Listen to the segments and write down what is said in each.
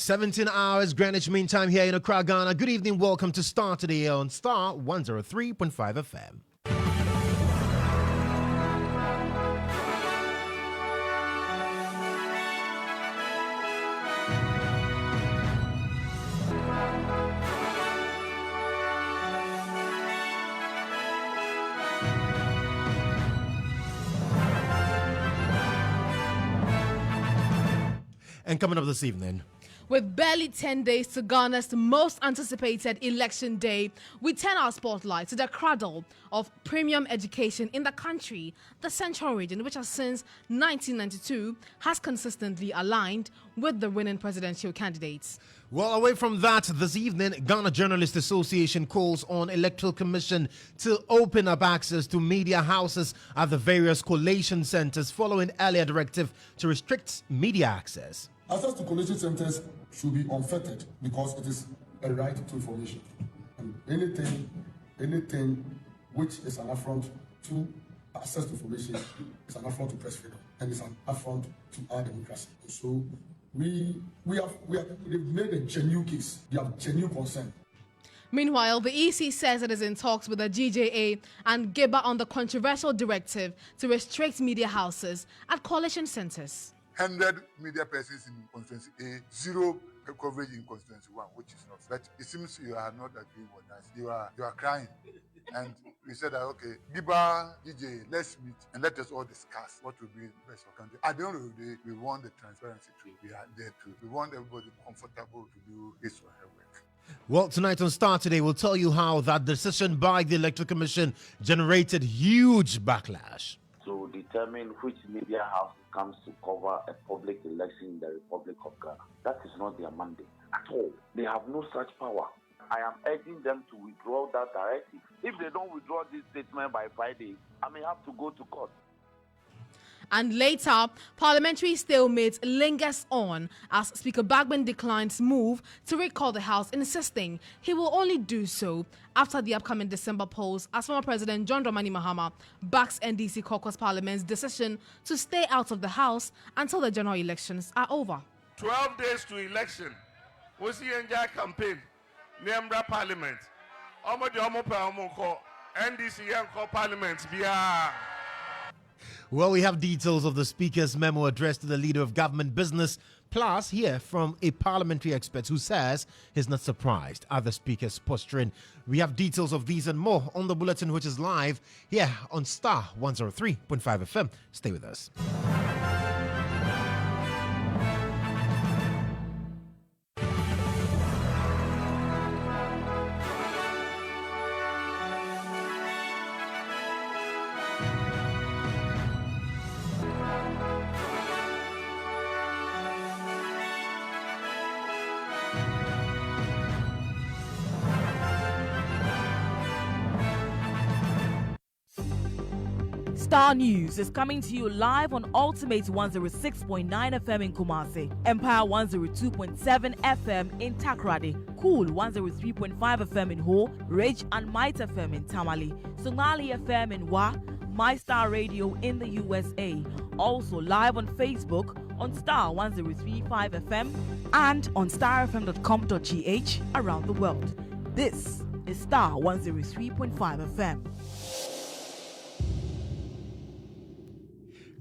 17 hours Greenwich Mean Time here in Accra, Ghana. Good evening, welcome to Starr today on Starr 103.5 FM. And coming up this evening, with barely 10 days to Ghana's most anticipated election day, we turn our spotlight to the cradle of premium education in the country, the Central Region, which has since 1992 has consistently aligned with the winning presidential candidates. Well, away from that, this evening, Ghana Journalists Association calls on Electoral Commission to open up access to media houses at the various collation centers following earlier directive to restrict media access. Access to collation centers should be unfettered because it is a right to information. And anything which is an affront to access to information is an affront to press freedom and is an affront to our democracy. So they've made a genuine case. They have genuine concern. Meanwhile, the EC says it is in talks with the GJA and GIBA on the controversial directive to restrict media houses at coalition centers. 100 media persons in constituency A, 0 coverage in constituency 1, which is not. But it seems you are not agreeing with that. You are crying. And we said that, okay, Giba, DJ, let's meet and let us all discuss what will be the best for country. At the end of the day, we want the transparency to be there too. We want everybody comfortable to do his or her work. Well, tonight on Starr Today, we'll tell you how that decision by the Electoral Commission generated huge backlash. To determine which media house comes to cover a public election in the Republic of Ghana. That is not their mandate at all. They have no such power. I am urging them to withdraw that directive. If they don't withdraw this statement by Friday, I may have to go to court. And later, parliamentary stalemate lingers on as Speaker Bagman declines move to recall the House, insisting he will only do so after the upcoming December polls, as former President John Dramani Mahama backs NDC caucus parliament's decision to stay out of the House until the general elections are over. 12 days to election. We see NJ campaign, Nembra Parliament. NDC Parliament via. Well, we have details of the Speaker's memo addressed to the Leader of Government Business, plus hear from a parliamentary expert who says he's not surprised at the Speaker's posturing. We have details of these and more on the bulletin, which is live here on Starr 103.5 FM. Stay with us. Starr News is coming to you live on Ultimate 106.9 FM in Kumasi, Empire 102.7 FM in Takoradi, Cool 103.5 FM in Ho, Rage and Might FM in Tamale, Sonali FM in Wa, My Star Radio in the USA. Also live on Facebook on Starr 103.5 FM and on starfm.com.gh around the world. This is Starr 103.5 FM.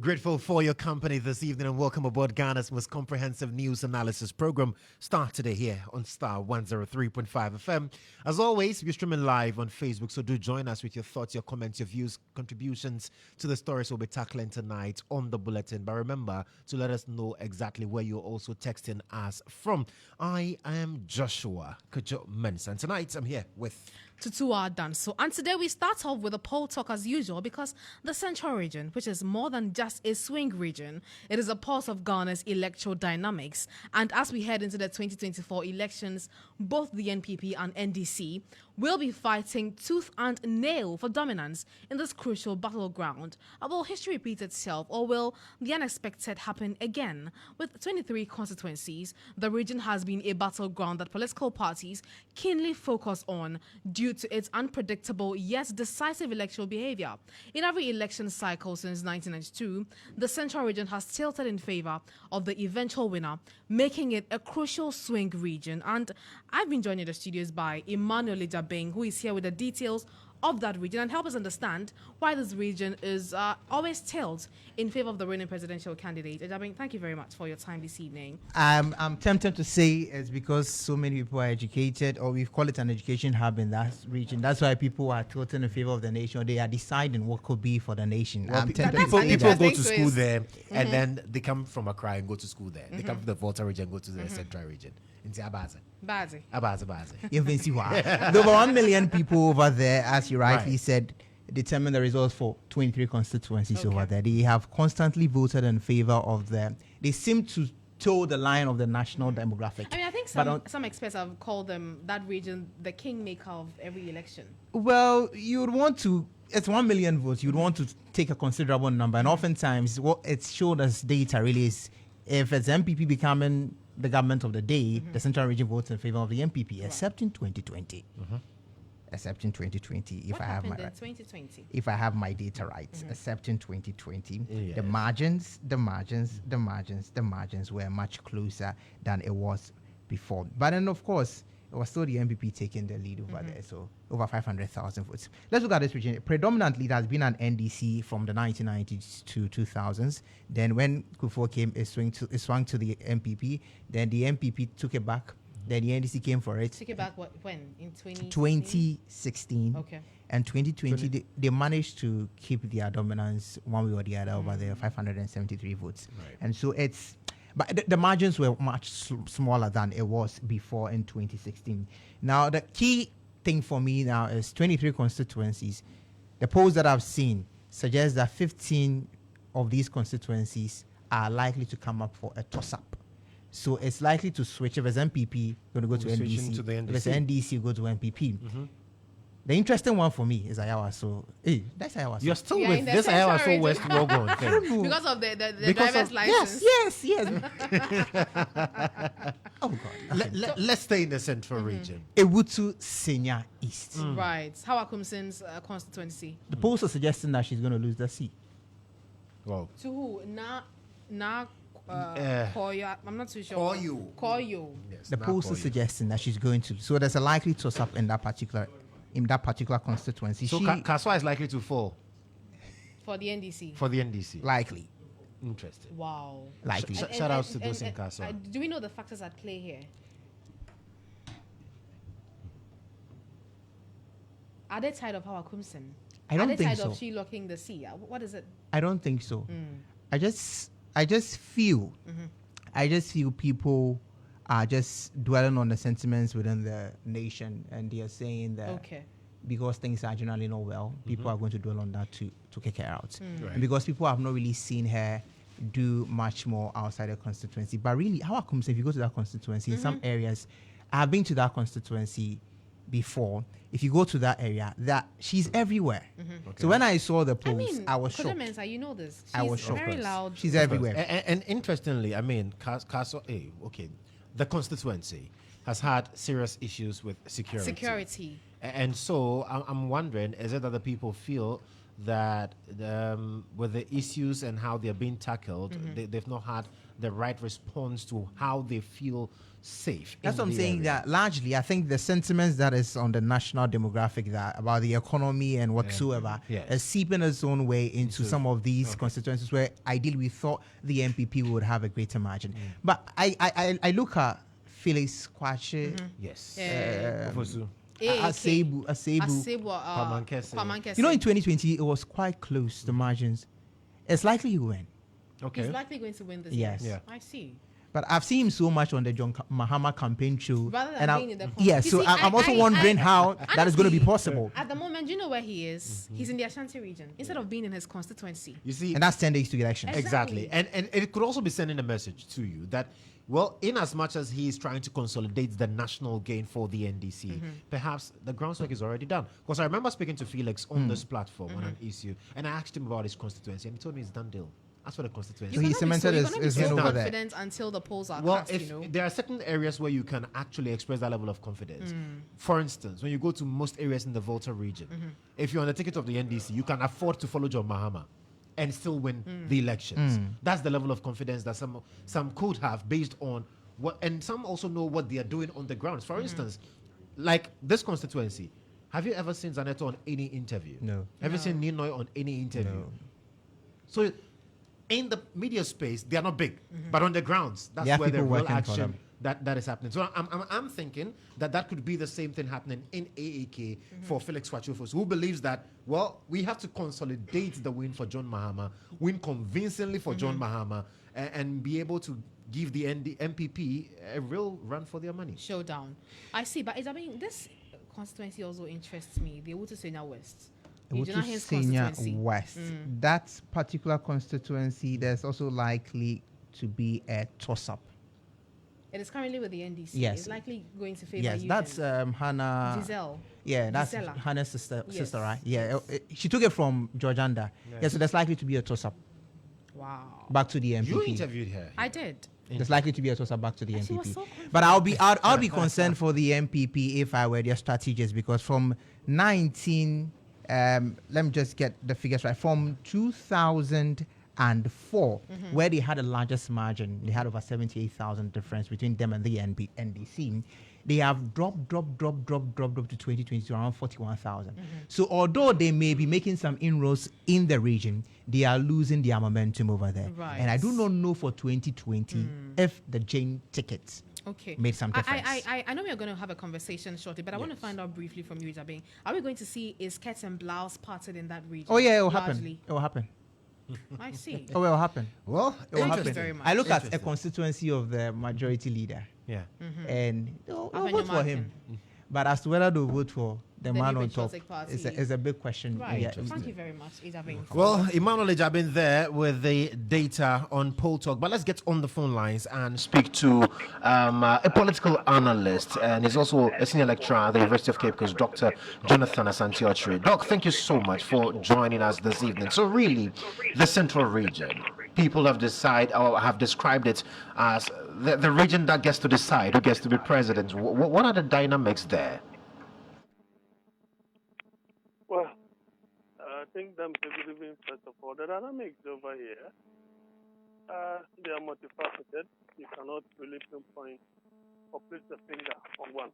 Grateful for your company this evening and welcome aboard Ghana's most comprehensive news analysis program. Starr Today here on Starr 103.5 FM. As always, we're streaming live on Facebook, so do join us with your thoughts, your comments, your views, contributions to the stories we'll be tackling tonight on the bulletin. But remember to let us know exactly where you're also texting us from. I am Joshua Kodjo Mensah, and tonight I'm here with Tutuwaa Danso. And today we start off with a poll talk as usual because the Central Region, which is more than just a swing region, it is a pulse of Ghana's electoral dynamics. And as we head into the 2024 elections, both the NPP and NDC will be fighting tooth and nail for dominance in this crucial battleground. Will history repeat itself, or will the unexpected happen again? With 23 constituencies, the region has been a battleground that political parties keenly focus on due to its unpredictable yet decisive electoral behavior. In every election cycle since 1992, the central region has tilted in favor of the eventual winner, making it a crucial swing region. And I've been joined in the studios by Emmanuel Ejabeng, who is here with the details of that region and help us understand why this region is always tilted in favor of the reigning presidential candidate. Ejabeng, thank you very much for your time this evening. I'm tempted to say it's because so many people are educated, or we call it an education hub in that region. That's why people are tilting in favor of the nation. They are deciding what could be for the nation. Well, people go to school there, and then they come from Accra and go to school there. They come from the Volta region and go to the central region. Abaza. There were 1 million people over there, as you rightly said, determine the results for 23 constituencies over there. They have constantly voted in favor of them. They seem to toe the line of the national demographic. I mean, I think some experts have called them, that region, the kingmaker of every election. Well, you would want to, it's 1 million votes, you'd want to take a considerable number. And oftentimes, what it's showed as data really is, if it's MPP becoming the government of the day, the central region votes in favor of the MPP, except in 2020. Except in 2020, What happened in 2020? If I have my data right, except in 2020, the margins were much closer than it was before. But then, of course, it was still the MPP taking the lead over there, so over 500,000 votes. Let's look at this region. Predominantly, it has been an NDC from the 1990s to 2000s. Then when Kufuor came, it swung to the MPP. Then the MPP took it back. Then the NDC came for it. Took it back when? In 2016. Okay. And 2020, they managed to keep their dominance one way or the other over there, 573 votes. Right. And so but the margins were much smaller than it was before in 2016. Now, the key thing for me now is 23 constituencies. The polls that I've seen suggest that 15 of these constituencies are likely to come up for a toss-up. So it's likely to switch. If it's MPP, going to go to NDC. If it's NDC, go to MPP. The interesting one for me is Ayawa. So, that's Ayawa. You're still with this Ayawa so West Rogon thing. Because of the driver's license. Yes. Oh, God. Let's stay in the central region. Ewutu Senya East. Right. Hawakumsin's constituency. The polls are suggesting that she's going to lose the seat. Well, To who? Kodjo. I'm not too sure. Kodjo. yes, The polls are suggesting that she's going to. So there's a likely toss-up in that particular constituency. So Kaswa is likely to fall For the NDC. for the NDC. Likely. Interesting. Wow. Likely. Shout outs to those in Kaswa. Do we know the factors at play here? Are they tired of Hawakumsin? I don't Are they think tired so. of she locking the sea? What is it? I don't think so. I just feel people are just dwelling on the sentiments within the nation, and they are saying that because things are generally not well, people are going to dwell on that to kick her out. Right. And because people have not really seen her do much more outside the constituency. But really, how comes if you go to that constituency, in some areas, I have been to that constituency before. If you go to that area, that she's everywhere. So when I saw the polls, I was shocked. Mensah, you know this. She's I was shocked. very loud. She's everywhere. And interestingly, I mean, the constituency has had serious issues with security. And so I'm wondering, is it that the people feel that with the issues and how they're being tackled, they've not had the right response to how they feel safe? That's what I'm saying. That largely, I think the sentiments that is on the national demographic that about the economy and whatsoever is seeping its own way into some of these constituencies where ideally we thought the MPP would have a greater margin. But I look at Phyllis Kwache. Yes. Asebu. Pamankese. You know, in 2020, it was quite close, the margins. It's likely he will win. Okay. He's likely going to win this Yes. year. Yeah. I see. But I've seen him so much on the John Mahama campaign show. Rather than and being in the yeah, You so see, I'm also wondering how that is going to be honestly, possible. At the moment, do you know where he is? He's in the Ashanti region instead of being in his constituency. You see, And that's 10 days to election. exactly. And it could also be sending a message to you that, well, in as much as he is trying to consolidate the national gain for the NDC, perhaps the groundwork is already done. Because I remember speaking to Felix on this platform on an issue, and I asked him about his constituency, and he told me it's done deal. As for the constituency. So he cemented his so win over there. confident until the polls are Well, cast, if you know. there are certain areas where you can actually express that level of confidence. For instance, when you go to most areas in the Volta region, if you're on the ticket of the NDC, you can afford to follow John Mahama and still win the elections. That's the level of confidence that some could have based on what, and some also know what they are doing on the ground. For instance, like this constituency, have you ever seen Zaneto on any interview? No. Have you seen Ninoy on any interview? No. So in the media space, they are not big, but on the grounds, They that's have where the people real working for action them. that is happening. So I'm thinking that could be the same thing happening in AAK for Felix Wachufos, who believes that, well, we have to consolidate the win for John Mahama, win convincingly for John Mahama, and be able to give the MPP a real run for their money. Showdown. I see, but I mean, this constituency also interests me. The Utusenya West. Senior West. That particular constituency, there's also likely to be a toss-up. It is currently with the NDC. Yes. It's likely going to favor Yes, you. that's Hannah. Giselle. Yeah, that's Gisela. Hannah's sister, Yes, right? Yeah, yes. she took it from Georganda. Yeah, so there's likely to be a toss-up Wow. back to the MPP. You interviewed her. I did. There's likely to be a toss-up back to the And she was MPP. so confident. But I'll be concerned for the MPP if I were their strategist, because from 19, let me just get the figures right. From 2004, where they had the largest margin, they had over 78,000 difference between them and the NDC. They have dropped to 2022 around 41,000. So although they may be making some inroads in the region, they are losing their momentum over there. Right. And I do not know for 2020 if the Jane tickets made some difference. I know we are going to have a conversation shortly, but I want to find out briefly from you, Ijabing. Are we going to see is Ket and Blouse parted in that region? Oh yeah, it will largely? happen. It will happen. I see. Oh, it will happen. Well, It will Thank you happen. very much. I look at a Interesting. constituency of the majority leader, Yeah. and they'll Avenue vote for him. But as to whether they'll vote for the man New on top, Patriotic Party. is a big question. Right. Yeah, Thank you very much, Ijabing. Well, Emmanuel Ejabin there with the data on poll talk. But let's get on the phone lines and speak to a political analyst, and he's also a senior lecturer at the University of Cape Coast, Dr. Jonathan Asante-Okyere. Doc, thank you so much for joining us this evening. So really, the central region, people have described it as the region that gets to decide who gets to be president. What are the dynamics there? Well, I think them giving first of all, the dynamics over here, they are multifaceted. You cannot really pinpoint or place the finger on one.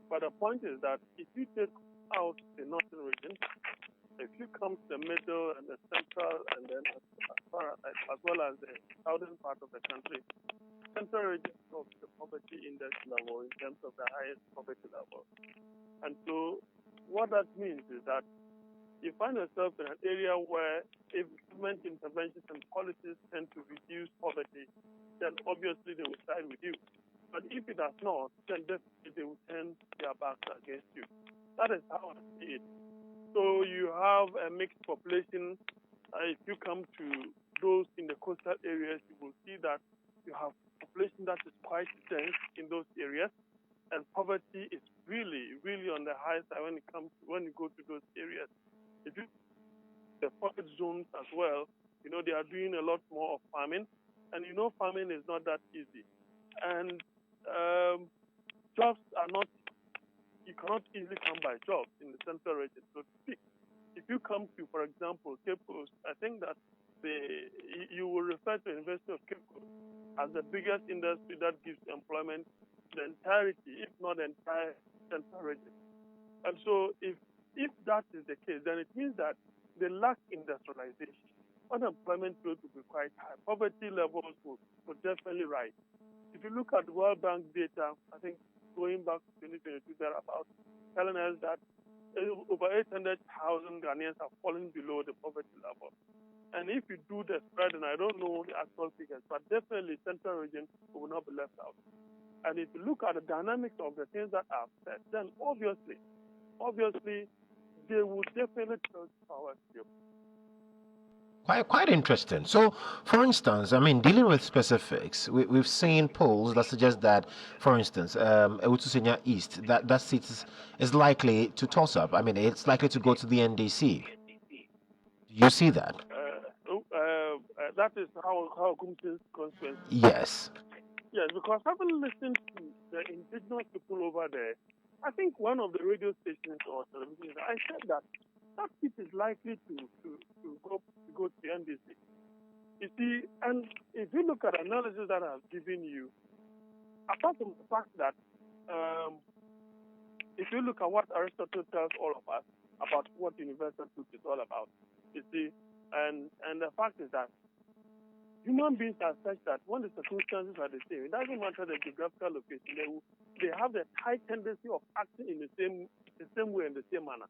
But the point is that if you take out the northern region, if you come to the middle and the central, and then as well as the southern part of the country, central region of the poverty index level in terms of the highest poverty level. And so what that means is that you find yourself in an area where if government interventions and policies tend to reduce poverty, then obviously they will side with you. But if it does not, then definitely they will turn their backs against you. That is how I see it. So you have a mixed population. If you come to those in the coastal areas, you will see that you have population that is quite dense in those areas, and poverty is really, really on the high side when you go to those areas. If you the pocket zones as well, they are doing a lot more of farming, and farming is not that easy, and jobs are not. You cannot easily come by jobs in the central region, so to speak. If you come to, for example, Cape Coast, I think that you will refer to the University of Cape Coast as the biggest industry that gives employment to the entirety, if not the entire central region. And so if that is the case, then it means that they lack industrialization. Unemployment rate will be quite high. Poverty levels will definitely rise. If you look at the World Bank data, I think going back to 2022, they're about telling us that over 800,000 Ghanaians have fallen below the poverty level. And if you do the spread, and I don't know the actual figures, but definitely central region will not be left out. And if you look at the dynamics of the things that I've said, then obviously, they will definitely tilt towards you. Quite interesting. So, for instance, I mean, dealing with specifics, we've seen polls that suggest that, for instance, Ewutu East, that seat is likely to toss up. I mean, it's likely to go to the NDC. Do you see that? That is how Kumsin's constituency. Yes. Yes, because having listened to the indigenous people over there, I think one of the radio stations or television, I said that seat is likely to go to the NDC. You see, and if you look at the analysis that I've given you, apart from the fact that if you look at what Aristotle tells all of us about what universal truth is all about, you see, and the fact is that human beings are such that when the circumstances are the same, it doesn't matter the geographical location, they have the high tendency of acting in the same way, in the same manner.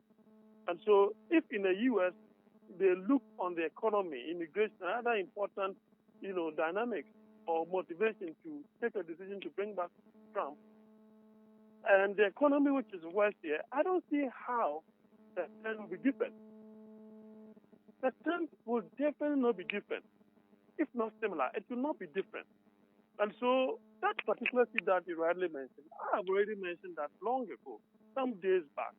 And so if in the U.S., they look on the economy, immigration, and other important, dynamics or motivation to take a decision to bring back Trump, and the economy which is worse here, I don't see how the trend will be different. The trend will definitely not be different. If not similar, it will not be different. And so that particular seat that you rightly mentioned, I have already mentioned that long ago, some days back,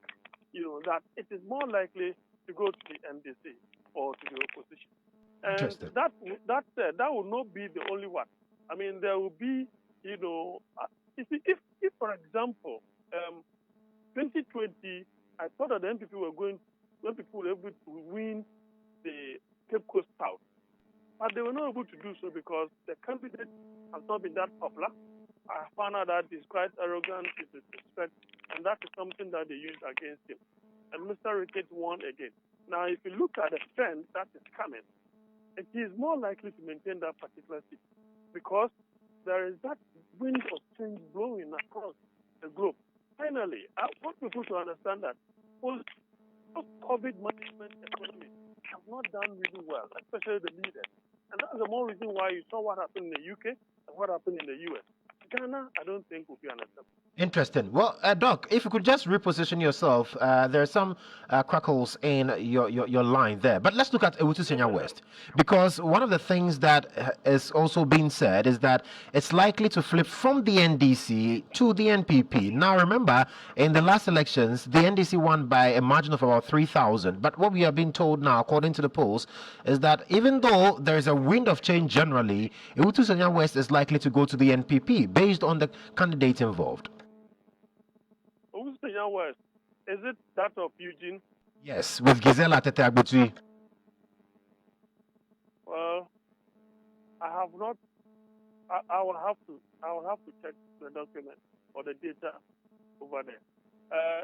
that it is more likely to go to the NDC or to the opposition. And that said, that will not be the only one. I mean, there will be, if for example, 2020, I thought that the NPP when people were able to win the Cape Coast South. But they were not able to do so because the candidate has not been that popular. I found out that he's quite arrogant, he's disrespect, and that is something that they used against him. And Mr. Ricketts won again. Now, if you look at the trend that is coming, it is more likely to maintain that particular seat because there is that wind of change blowing across the globe. Finally, I want people to understand that post-COVID management economy have not done really well, especially the leaders. And that's the more reason why you saw what happened in the UK and what happened in the US. Ghana, I don't think will be an exception. Interesting. Well, Doc, if you could just reposition yourself, there are some crackles in your line there. But let's look at Ewutu West, because one of the things that is also being said is that it's likely to flip from the NDC to the NPP. Now, remember, in the last elections, the NDC won by a margin of about 3,000. But what we are being told now, according to the polls, is that even though there is a wind of change generally, Ewutu West is likely to go to the NPP based on the candidates involved. West, is it that of Eugene? Yes, with Gisela Teteagbutui. Well, I have not. I will have to check the document or the data over there.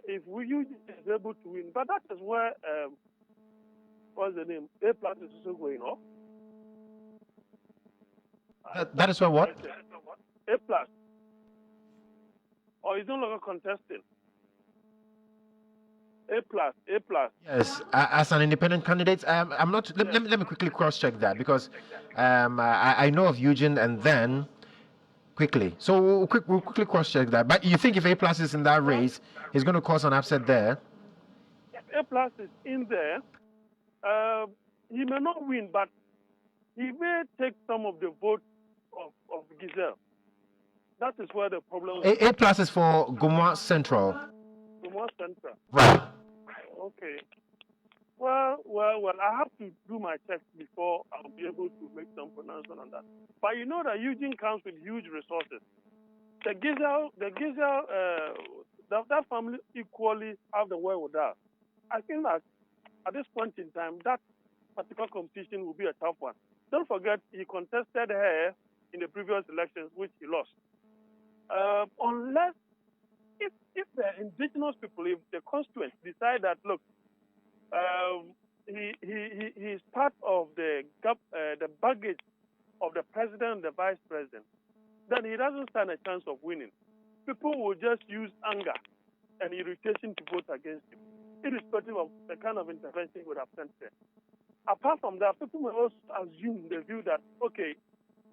If Eugene is able to win, but that is where what's the name? A plus is also going off. That is where what? A plus. Or he's no longer contesting. A plus. Yes, as an independent candidate, I'm not. Let me quickly cross-check that because I know of Eugene, and then quickly. So we'll quickly cross-check that. But you think if A plus is in that race, he's going to cause an upset there? If A plus is in there, he may not win, but he may take some of the votes of Giselle. That is where the problem is. A plus is for Goma Central. Goma Central. Right. Okay. Well, I have to do my checks before I'll be able to make some pronouncement on that. But you know that Eugene comes with huge resources. The Giselle, that family equally have the wherewithal. I think that at this point in time, that particular competition will be a tough one. Don't forget, he contested her in the previous elections, which he lost. Unless if the indigenous people, if the constituents decide that, look, he's part of the baggage of the president and the vice president, then he doesn't stand a chance of winning. People will just use anger and irritation to vote against him, irrespective of the kind of intervention he would have sent there. Apart from that, people may also assume the view that, okay,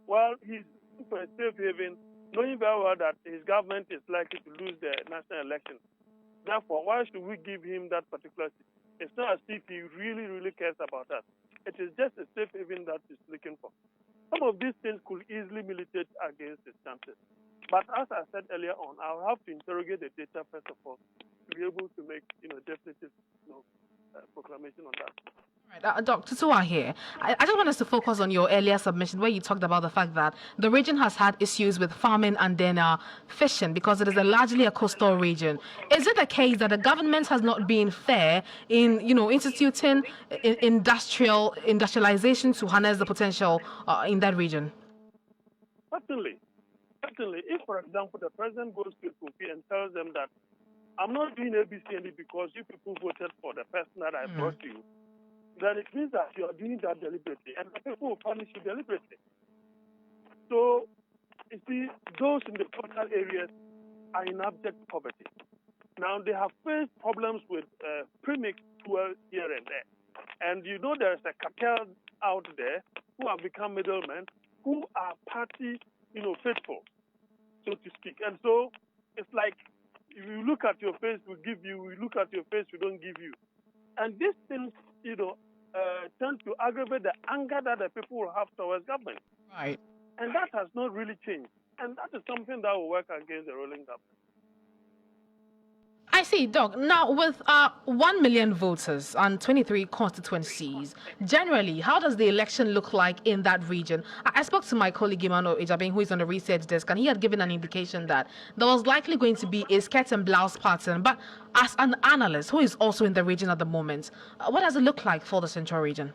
well, he's for a safe haven, knowing very well that his government is likely to lose the national election. Therefore, why should we give him that particular seat? It's not as if he really, really cares about us. It is just a safe haven that he's looking for. Some of these things could easily militate against his chances. But as I said earlier on, I'll have to interrogate the data first of all to be able to make definitive proclamation on that. Right, Dr. Tutuwaa here. I just want us to focus on your earlier submission where you talked about the fact that the region has had issues with farming and then fishing because it is largely a coastal region. Is it the case that the government has not been fair in, instituting industrialization to harness the potential in that region? Certainly. If, for example, the president goes to Kofi and tells them that I'm not doing ABCD because you people voted for the person that I brought to you, then it means that you are doing that deliberately, and the people will punish you deliberately. So, you see, those in the coastal areas are in abject poverty. Now, they have faced problems with premixed fuel here and there. And there is a cartel out there who have become middlemen, who are party, faithful, so to speak. And so, it's like, if you look at your face, we give you. We look at your face, we don't give you. And these things, tend to aggravate the anger that the people will have towards government. Right. And that has not really changed. And that is something that will work against the ruling government. I see, Doc. Now, with 1 million voters and 23 constituencies, generally, how does the election look like in that region? I spoke to my colleague Imano Ejabin, who is on the research desk, and he had given an indication that there was likely going to be a skirt and blouse pattern. But as an analyst who is also in the region at the moment, what does it look like for the central region?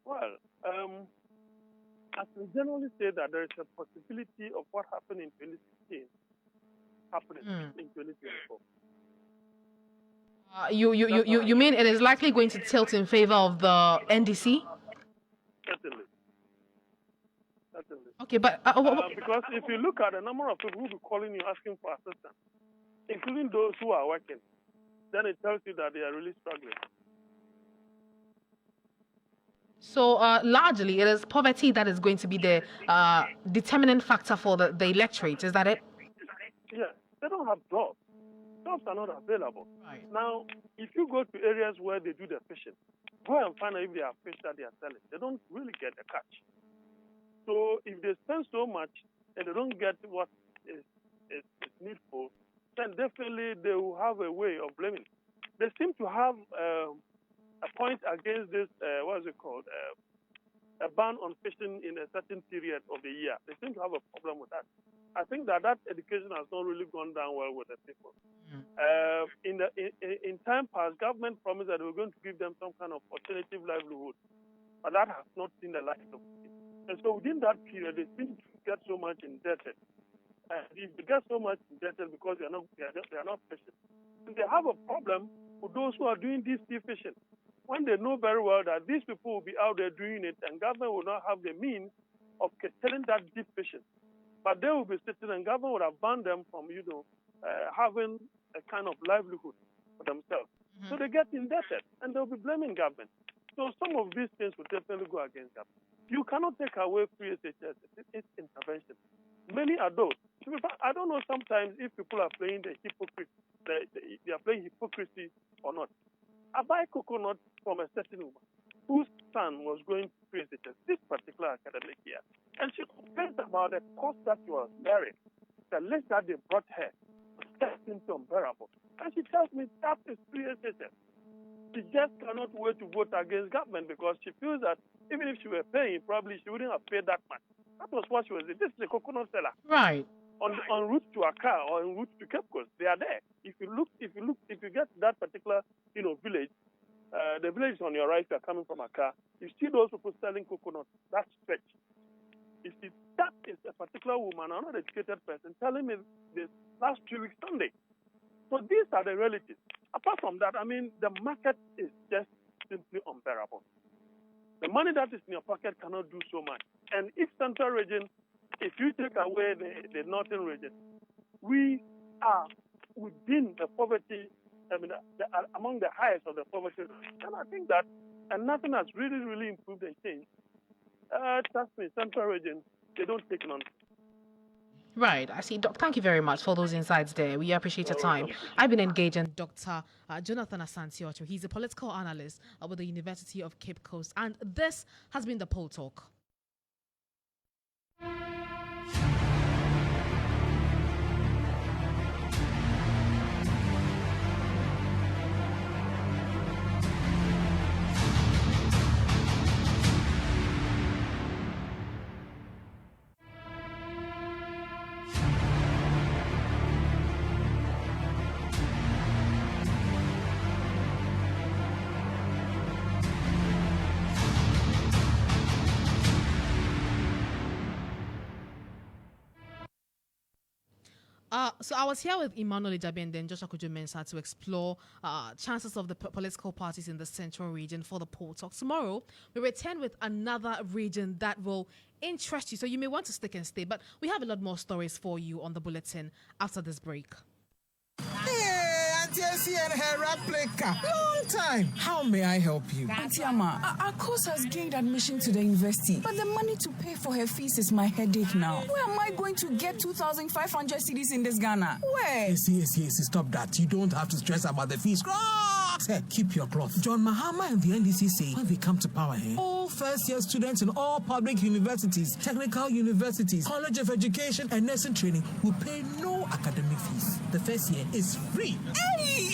Well, I can generally say that there is a possibility of what happened in 2016 happening in 2024. You mean it is likely going to tilt in favor of the NDC? Certainly. Okay, but because if you look at the number of people who will be calling you asking for assistance, including those who are working, then it tells you that they are really struggling. So largely, it is poverty that is going to be the determining factor for the electorate. Is that it? Yeah, they don't have jobs. Jobs are not available. Right. Now, if you go to areas where they do the fishing, go and find out if they have fish that they are selling. They don't really get the catch. So if they spend so much and they don't get what is needful, then definitely they will have a way of blaming. They seem to have a point against this, a ban on fishing in a certain period of the year. They seem to have a problem with that. I think that education has not really gone down well with the people. In time past, government promised that they were going to give them some kind of alternative livelihood, but that has not seen the light of it. And so within that period, they seem to get so much indebted. And if they get so much indebted because they are not fishing, they have a problem with those who are doing deep sea fishing. When they know very well that these people will be out there doing it, and government will not have the means of curtailing that deep fishing. But they will be sitting, and government would have banned them from, having a kind of livelihood for themselves. So they get indebted, and they'll be blaming government. So some of these things will definitely go against government. You cannot take away free SHS. It's intervention. Many adults. I don't know sometimes if people are playing the hypocrite, they are playing hypocrisy or not. I buy coconut from a certain woman whose son was going to free SHS this particular academic year. And she complained about the cost that she was bearing. The list that they brought her seemed unbearable. And she tells me that is free SHS. She just cannot wait to vote against government because she feels that even if she were paying, probably she wouldn't have paid that much. That was what she was doing. This is a coconut seller. Right. On route to Accra or en route to Cape Coast, they are there. If you get to that particular, village, the village is on your right. You are coming from Accra. You see those people selling coconuts. That stretch. You see, that is a particular woman, an uneducated person, telling me this last 2 weeks Sunday. So these are the realities. Apart from that, the market is just simply unbearable. The money that is in your pocket cannot do so much. And if Central Region, if you take away the Northern Region, we are within the poverty among the highest of the poverty rate. And I think that, and nothing has really, really improved and changed. Trust me, Central Region, they don't take none. Right, I see. Doc, thank you very much for those insights there. We appreciate your time. I've been engaging Dr. Jonathan Asante-Ocho. He's a political analyst with the University of Cape Coast. And this has been the Poll Talk. So I was here with Emmanuel Ijabi and then Joshua Kodjo Mensah to explore chances of the political parties in the Central Region for the Poll Talk. Tomorrow, we return with another region that will interest you. So you may want to stick and stay, but we have a lot more stories for you on the bulletin after this break. Auntie Efia and her replica. Long time. How may I help you? Auntie Ama, our course has gained admission to the university, but the money to pay for her fees is my headache now. Where am I going to get 2,500 cedis in this Ghana? Where? Yes, stop that. You don't have to stress about the fees. Hey, keep your cloth. John Mahama and the NDC say when they come to power, all first-year students in all public universities, technical universities, college of education, and nursing training will pay no academic fees. The first year is free. Hey!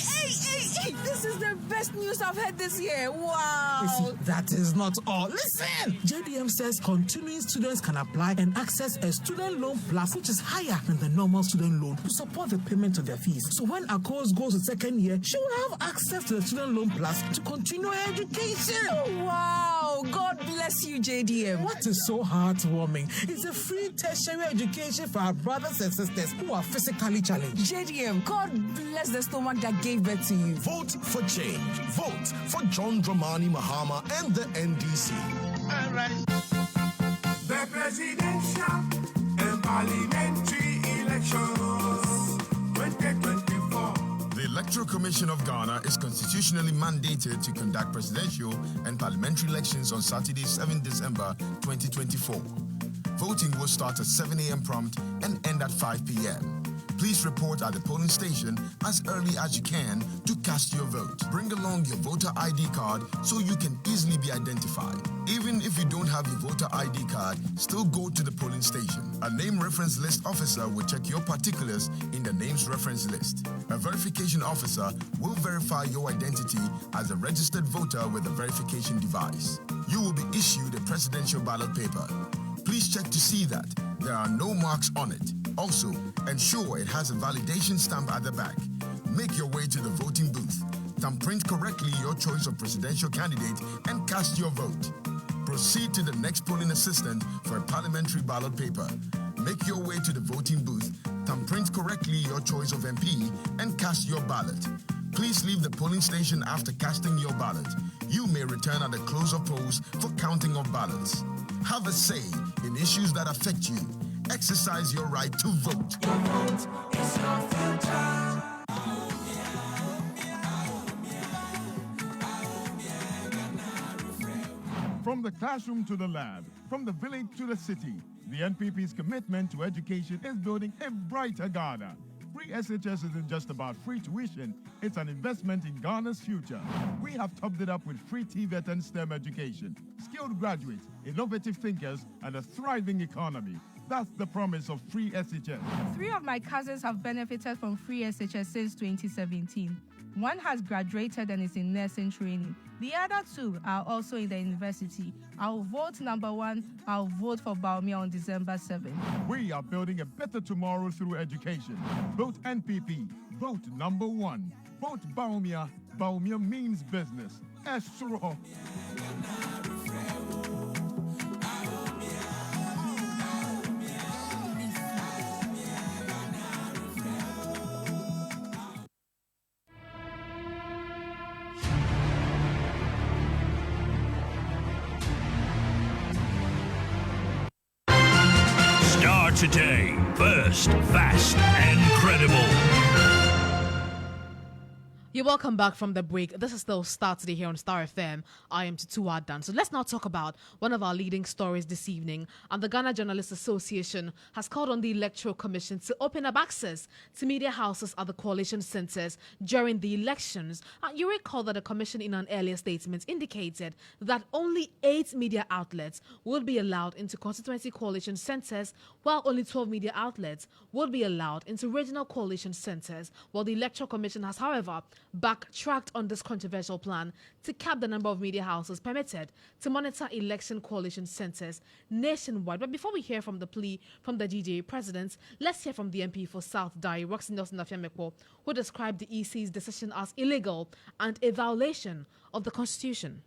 This is the best news I've heard this year. Wow! You see, that is not all. Listen! JDM says continuing students can apply and access a student loan plus, which is higher than the normal student loan, to support the payment of their fees. So when a course goes to second year, she will have access to the student loan plus to continue her education. Oh, wow! God bless you, JDM. What is so heartwarming? It's a free tertiary education for our brothers and sisters who are physically challenged. JDM, God bless the stomach that gave birth to you. Vote for change. Vote for John Dramani Mahama and the NDC. All right. The presidential and parliamentary elections 2024. The Electoral Commission of Ghana is constitutionally mandated to conduct presidential and parliamentary elections on Saturday, 7 December 2024. Voting will start at 7 a.m. prompt and end at 5 p.m. Please report at the polling station as early as you can to cast your vote. Bring along your voter ID card so you can easily be identified. Even if you don't have your voter ID card, still go to the polling station. A name reference list officer will check your particulars in the names reference list. A verification officer will verify your identity as a registered voter with a verification device. You will be issued a presidential ballot paper. Please check to see that there are no marks on it. Also, ensure it has a validation stamp at the back. Make your way to the voting booth. Thumbprint correctly your choice of presidential candidate and cast your vote. Proceed to the next polling assistant for a parliamentary ballot paper. Make your way to the voting booth. Thumbprint correctly your choice of MP and cast your ballot. Please leave the polling station after casting your ballot. You may return at the close of polls for counting of ballots. Have a say in issues that affect you. Exercise your right to vote. Your vote is your future. From the classroom to the lab, from the village to the city, the NPP's commitment to education is building a brighter Ghana. Free SHS isn't just about free tuition, it's an investment in Ghana's future. We have topped it up with free TVET and STEM education, skilled graduates, innovative thinkers, and a thriving economy. That's the promise of free SHS. 3 of my cousins have benefited from free SHS since 2017. One has graduated and is in nursing training. The other 2 are also in the university. I'll vote number 1. I'll vote for Baumia on December 7th. We are building a better tomorrow through education. Vote NPP. Vote number 1. Vote Baumia. Baumia means business. Estro. Starr today. First, fast, and credible. You're welcome back from the break. This is still Starr today here on Starr FM. I am Tutuwaa Danso. So let's now talk about one of our leading stories this evening. And the Ghana Journalists Association has called on the Electoral Commission to open up access to media houses at the coalition centres during the elections. You recall that the Commission in an earlier statement indicated that only 8 media outlets would be allowed into constituency coalition centres, while only 12 media outlets would be allowed into regional coalition centres. Well, the Electoral Commission has, however, backtracked on this controversial plan to cap the number of media houses permitted to monitor election coalition centres nationwide. But before we hear from the plea from the GJA president, let's hear from the MP for South Dai, Nelson Efia, who described the EC's decision as illegal and a violation of the Constitution.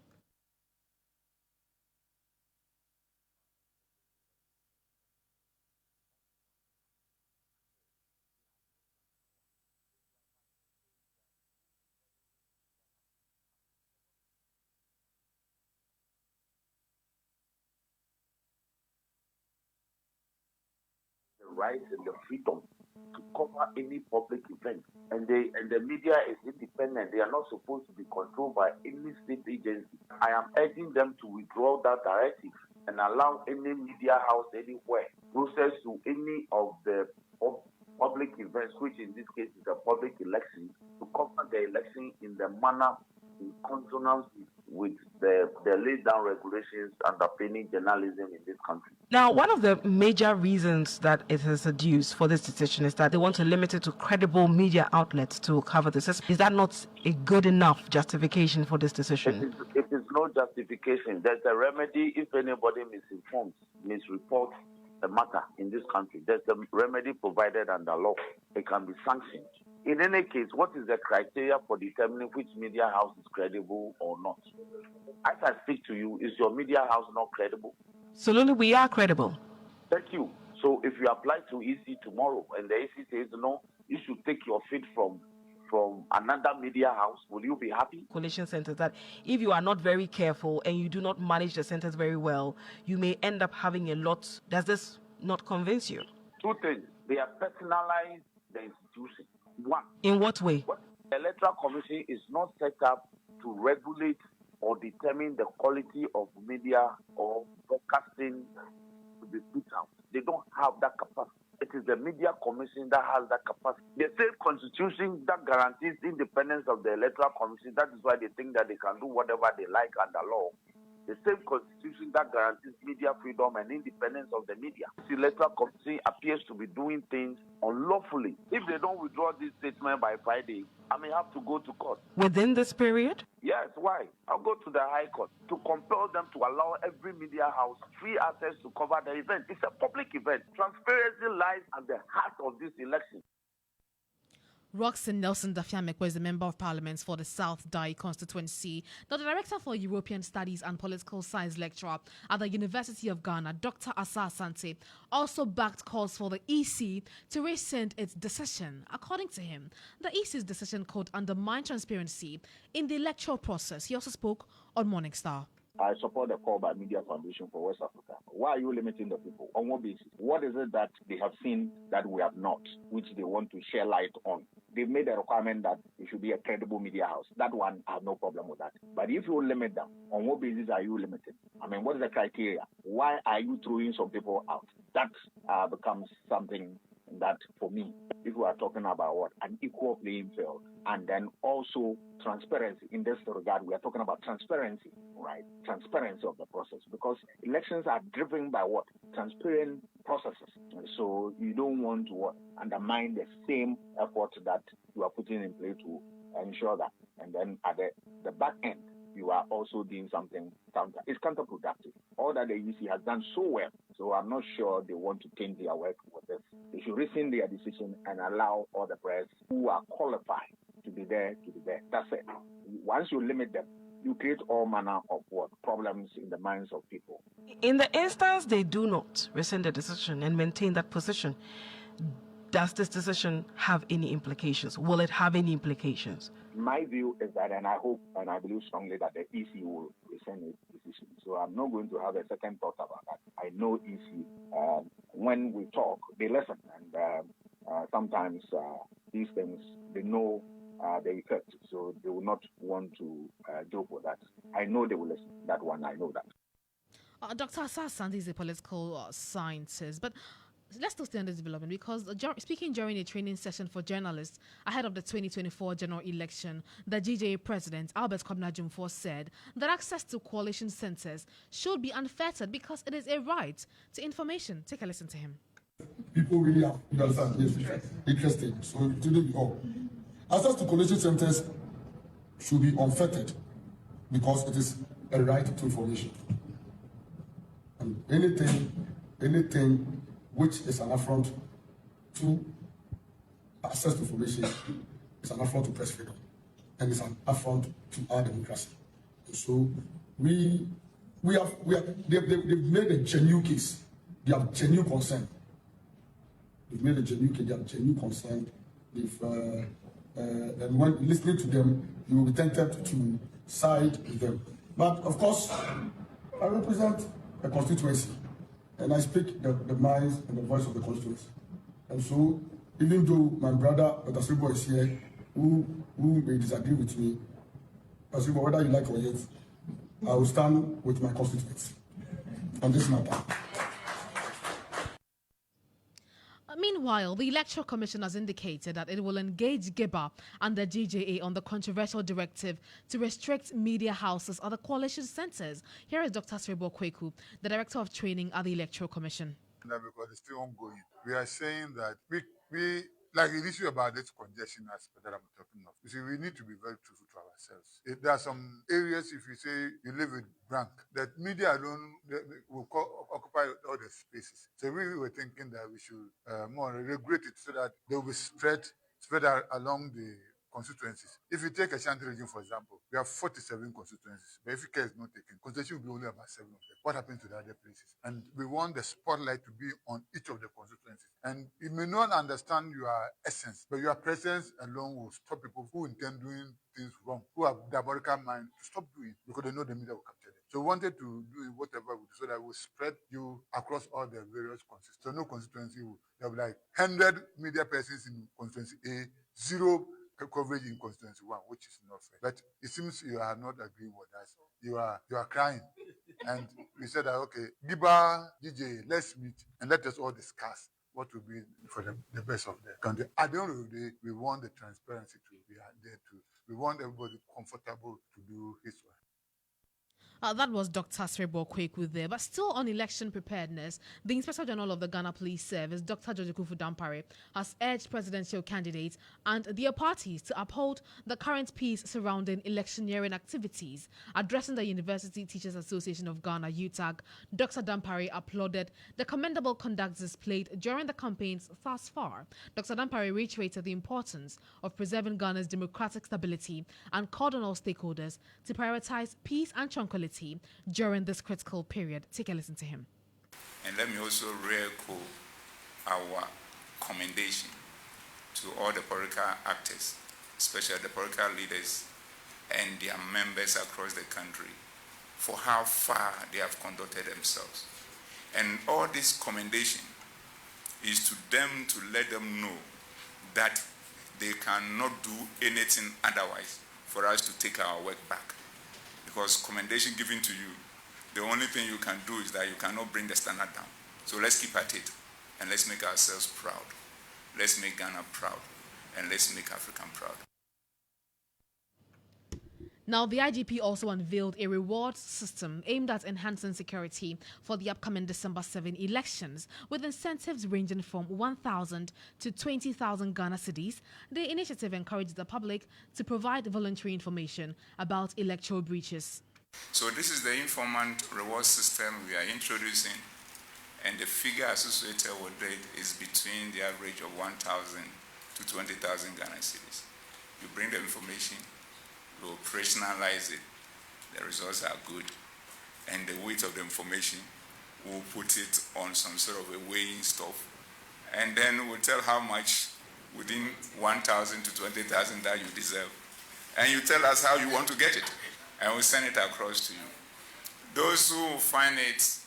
Rights and the freedom to cover any public event, and the media is independent. They are not supposed to be controlled by any state agency. I am urging them to withdraw that directive and allow any media house anywhere process to any of the public events, which in this case is a public election, to cover the election in the manner in consonance with the laid down regulations underpinning journalism in this country. Now, one of the major reasons that it has adduced for this decision is that they want to limit it to credible media outlets to cover this. Is that not a good enough justification for this decision? It is no justification. There's a remedy if anybody misinforms, misreports the matter in this country. There's a remedy provided under law. It can be sanctioned. In any case, what is the criteria for determining which media house is credible or not? As I speak to you, is your media house not credible? Absolutely, we are credible. Thank you. So if you apply to EC tomorrow and the EC says no, you should take your feed from another media house, will you be happy? Coalition centers, that if you are not very careful and you do not manage the centers very well, you may end up having a lot. Does this not convince you? Two things. They are personalized the institution. One. In what way? The Electoral Commission is not set up to regulate or determine the quality of media or broadcasting to be put out. They don't have that capacity. It is the Media Commission that has that capacity. The same constitution that guarantees independence of the Electoral Commission, that is why they think that they can do whatever they like under law. The same constitution that guarantees media freedom and independence of the media. The Electoral Commission appears to be doing things unlawfully. If they don't withdraw this statement by Friday, I may have to go to court. Within this period? Yes, why? I'll go to the High Court to compel them to allow every media house free access to cover the event. It's a public event. Transparency lies at the heart of this election. Nelson Dafiamekwe is the Member of Parliament for the South Dai constituency. The Director for European Studies and Political Science Lecturer at the University of Ghana, Dr. Asa Asante, also backed calls for the EC to rescind its decision. According to him, the EC's decision could undermine transparency in the electoral process. He also spoke on Morning Star. I support the call by Media Foundation for West Africa. Why are you limiting the people? On what basis? What is it that they have seen that we have not, which they want to share light on? They've made a requirement that it should be a credible media house. That one, I have no problem with that. But if you limit them, on what basis are you limiting? I mean, what is the criteria? Why are you throwing some people out? That becomes something that, for me, if we are talking about what? An equal playing field. And then also transparency. In this regard, we are talking about transparency, right? Transparency of the process. Because elections are driven by what? Transparent processes. And so you don't want to what? Undermine the same effort that you are putting in place to ensure that. And then at the back end, you are also doing something it's counterproductive. All that the EC has done so well. So I'm not sure they want to change their work with this. They should rescind their decision and allow all the press who are qualified to be there. That's it. Once you limit them, you create all manner of problems in the minds of people. In the instance they do not rescind the decision and maintain that position, does this decision have any implications? Will it have any implications? My view is that, and I hope and I believe strongly that the EC will rescind its decision. So I'm not going to have a second thought about that. I know EC, when we talk, they listen. And sometimes these things, they know the effect. So they will not want to joke with that. I know they will listen. That one, I know that. Dr. Asasandi is a political scientist, but let's still stay on this development because speaking during a training session for journalists ahead of the 2024 general election, the GJA president, Albert Kwabena Jumfor, said that access to coalition centers should be unfettered because it is a right to information. Take a listen to him. People really have, you understand, interested. So it didn't be all. Access to coalition centers should be unfettered because it is a right to information. And anything which is an affront to access to information is an affront to press freedom and it's an affront to our democracy. So they've made a genuine case. They have genuine concern. They've made a genuine case. They have genuine concern. And when listening to them, you will be tempted to side with them. But of course, I represent a constituency, and I speak the minds and the voice of the constituency. And so, even though my brother, Dr. Sribo, is here, who may disagree with me, Dr. Sribo, whether you like or yet, I will stand with my constituency on this matter. Meanwhile, the Electoral Commission has indicated that it will engage GIBA and the GJA on the controversial directive to restrict media houses at the coalition centres. Here is Dr. Sribo Kweku, the Director of Training at the Electoral Commission. Because it's still ongoing. We are saying that we like the issue about this congestion aspect that I'm talking of. You see, we need to be very truthful to ourselves. There are some areas, if you say you live with blank, that media alone will occupy all the spaces. So we were thinking that we should more regulate it so that they will be spread along the constituencies. If you take Ashanti region, for example, we have 47 constituencies, but if care is not taken, constituency will be only about 7 of them. What happens to the other places? And we want the spotlight to be on each of the constituencies. And you may not understand your essence, but your presence alone will stop people who intend doing things wrong, who have diabolical mind, to stop doing because they know the media will capture them. So we wanted to do whatever we do so that we spread you across all the various constituencies. So no constituency will have like 100 media persons in constituency A, 0 coverage in constituency 1, which is not fair. But it seems you are not agreeing with us. You are crying. And we said that, okay, Giba, DJ, let's meet and let us all discuss what will be for the best of the country. At the end of the day, we want the transparency to be there too. We want everybody comfortable to do his work. That was Dr. Sribo Kweku there. But still on election preparedness, the Inspector General of the Ghana Police Service, Dr. Kodjo Dampare, has urged presidential candidates and their parties to uphold the current peace surrounding electioneering activities. Addressing the University Teachers Association of Ghana, UTAG, Dr. Dampare applauded the commendable conduct displayed during the campaigns thus far. Dr. Dampare reiterated the importance of preserving Ghana's democratic stability and called on all stakeholders to prioritize peace and tranquility during this critical period. Take a listen to him. And let me also re-echo our commendation to all the political actors, especially the political leaders and their members across the country, for how far they have conducted themselves. And all this commendation is to them to let them know that they cannot do anything otherwise for us to take our work back. Because commendation given to you, the only thing you can do is that you cannot bring the standard down. So let's keep at it and let's make ourselves proud. Let's make Ghana proud and let's make Africa proud. Now, the IGP also unveiled a rewards system aimed at enhancing security for the upcoming December 7 elections, with incentives ranging from 1,000 to 20,000 Ghana cedis. The initiative encourages the public to provide voluntary information about electoral breaches. So this is the informant reward system we are introducing, and the figure associated with it is between the average of 1,000 to 20,000 Ghana cedis. You bring the information, we operationalize it, the results are good, and the weight of the information, we'll put it on some sort of a weighing stuff, and then we'll tell how much within 1,000 to 20,000 that you deserve. And you tell us how you want to get it, and we'll send it across to you. Those who find it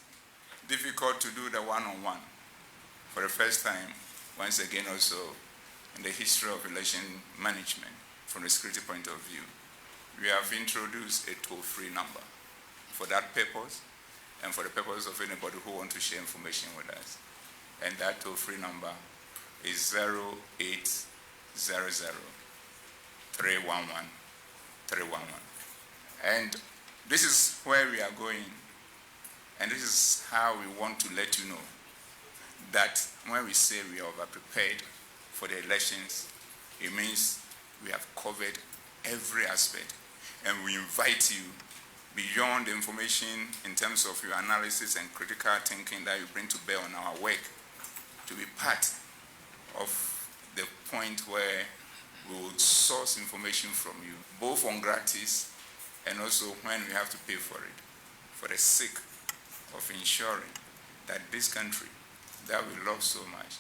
difficult to do the one-on-one, for the first time, once again also in the history of election management, from the security point of view. We have introduced a toll-free number for that purpose and for the purpose of anybody who wants to share information with us. And that toll-free number is 0800 311 311. And this is where we are going, and this is how we want to let you know that when we say we are over-prepared for the elections, it means we have covered every aspect, and we invite you beyond the information in terms of your analysis and critical thinking that you bring to bear on our work to be part of the point where we will source information from you, both on gratis and also when we have to pay for it, for the sake of ensuring that this country that we love so much.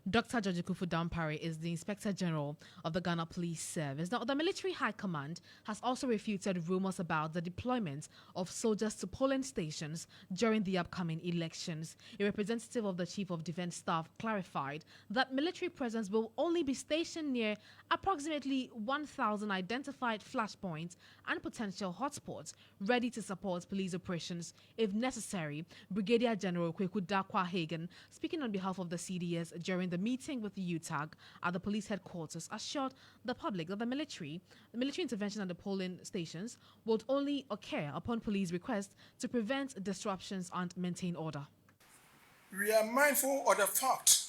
Dr. George Kufu-Dampare is the Inspector General of the Ghana Police Service. Now, the Military High Command has also refuted rumors about the deployment of soldiers to polling stations during the upcoming elections. A representative of the Chief of Defense Staff clarified that military presence will only be stationed near approximately 1,000 identified flashpoints and potential hotspots ready to support police operations if necessary. Brigadier General Kwekudakwa Hagen, speaking on behalf of the CDS during the meeting with the UTAG at the police headquarters, assured the public that the military intervention at the polling stations would only occur upon police request to prevent disruptions and maintain order. We are mindful of the fact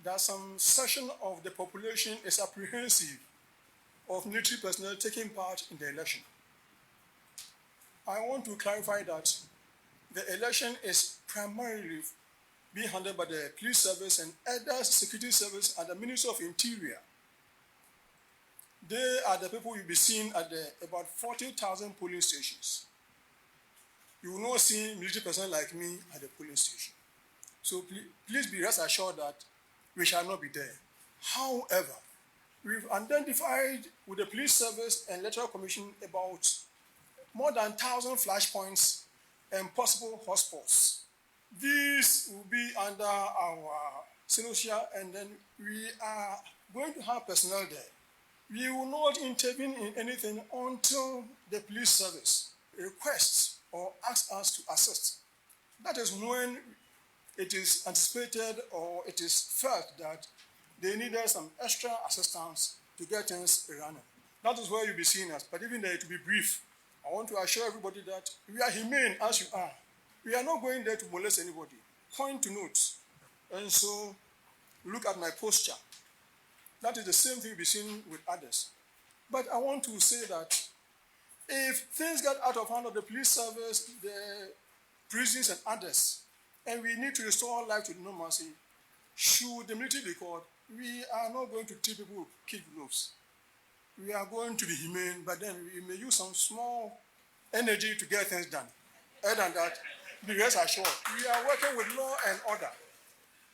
that some section of the population is apprehensive of military personnel taking part in the election. I want to clarify that the election is primarily being handled by the police service and other security service and the Ministry of Interior. They are the people you'll be seeing at about 40,000 polling stations. You will not see military personnel like me at the polling station. So please be rest assured that we shall not be there. However, we've identified with the police service and electoral commission about more than 1,000 flashpoints and possible hotspots. These will be under our synostia, and then we are going to have personnel there. We will not intervene in anything until the police service requests or asks us to assist. That is when it is anticipated or it is felt that they needed some extra assistance to get things running. That is where you'll be seeing us. But even there, to be brief, I want to assure everybody that we are humane as you are. We are not going there to molest anybody. Point to notes. And so look at my posture. That is the same thing you'll be seeing with others. But I want to say that if things get out of hand of the police service, the prisons and others, and we need to restore life to normalcy, should the military be called, we are not going to treat people with kid gloves. We are going to be humane, but then we may use some small energy to get things done. Other than that, be rest assured, we are working with law and order.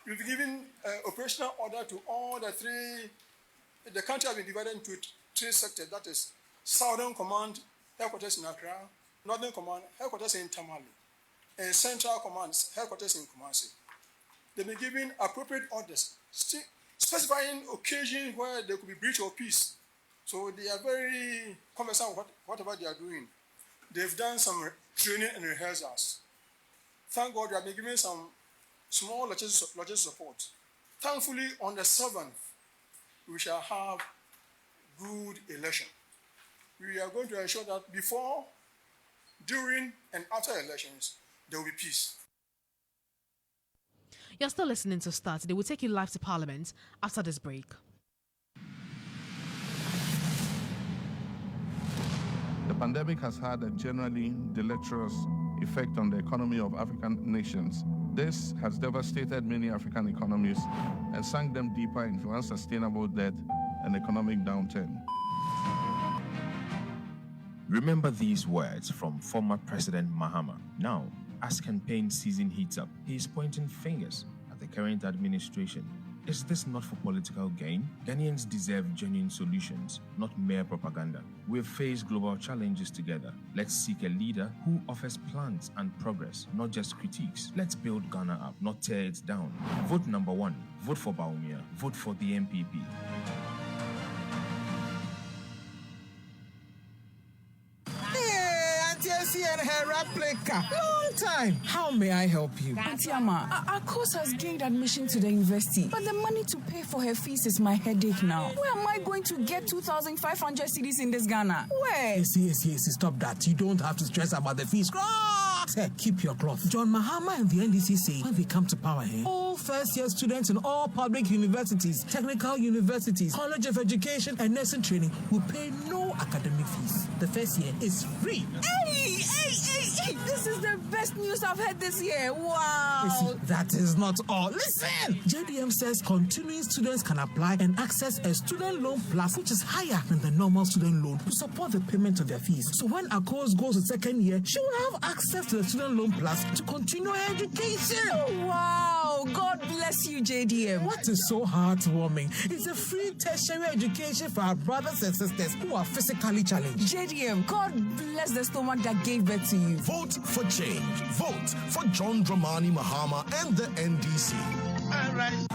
We've given operational order to all the three. The country has been divided into three sectors. That is Southern Command, headquarters in Accra, Northern Command, headquarters in Tamale, and Central Command, headquarters in Kumasi. They've been given appropriate orders, specifying occasions where there could be breach of peace. So they are very conversant with whatever they are doing. They've done some training and rehearsals. Thank God we have been given some small logistic support. Thankfully, on the 7th, we shall have good election. We are going to ensure that before, during, and after elections, there will be peace. You're still listening to Starr Today. We'll take you live to Parliament after this break. The pandemic has had a generally deleterious effect on the economy of African nations. This has devastated many African economies and sunk them deeper into unsustainable debt and economic downturn. Remember these words from former President Mahama. Now, as campaign season heats up, he is pointing fingers at the current administration. Is this not for political gain? Ghanaians deserve genuine solutions, not mere propaganda. We've faced global challenges together. Let's seek a leader who offers plans and progress, not just critiques. Let's build Ghana up, not tear it down. Vote number 1. Vote for Baumia. Vote for the MPP. Her replica. Long time. How may I help you? Auntie Ama, our course has gained admission to the university, but the money to pay for her fees is my headache now. Where am I going to get 2,500 cedis in this Ghana? Where? Yes, stop that. You don't have to stress about the fees. Hey, keep your cloth. John Mahama and the NDC say when they come to power here, all first-year students in all public universities, technical universities, college of education, and nursing training will pay no academic fees. The first year is free. Hey! This is the best news I've heard this year. Wow! You see, that is not all. Listen! JDM says continuing students can apply and access a student loan plus, which is higher than the normal student loan, to support the payment of their fees. So when our course goes to second year, she will have access to the student loan plus to continue her education. Wow! God bless you, JDM. What is so heartwarming? It's a free tertiary education for our brothers and sisters who are physically challenged. JDM, God bless the stomach that gave birth to you. Vote for change. Vote for John Dramani Mahama and the NDC. All right.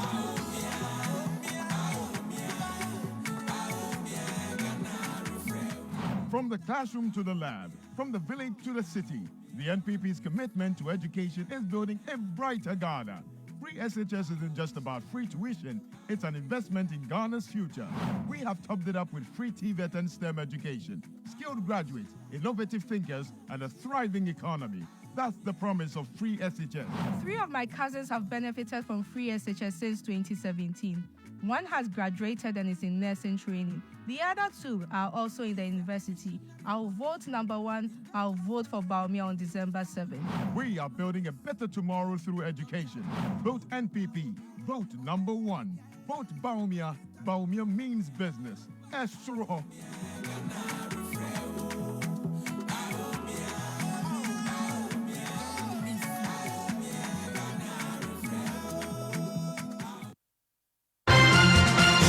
From the classroom to the lab, from the village to the city, the NPP's commitment to education is building a brighter Ghana. Free SHS isn't just about free tuition, it's an investment in Ghana's future. We have topped it up with free TVET and STEM education, skilled graduates, innovative thinkers, and a thriving economy. That's the promise of free SHS. 3 of my cousins have benefited from free SHS since 2017. One has graduated and is in nursing training. The other 2 are also in the university. I'll vote number 1. I'll vote for Baumia on December 7th. We are building a better tomorrow through education. Vote NPP. Vote number 1. Vote Baumia. Baumia means business. Estro.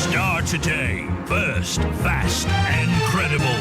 Starr today. First, fast, and credible.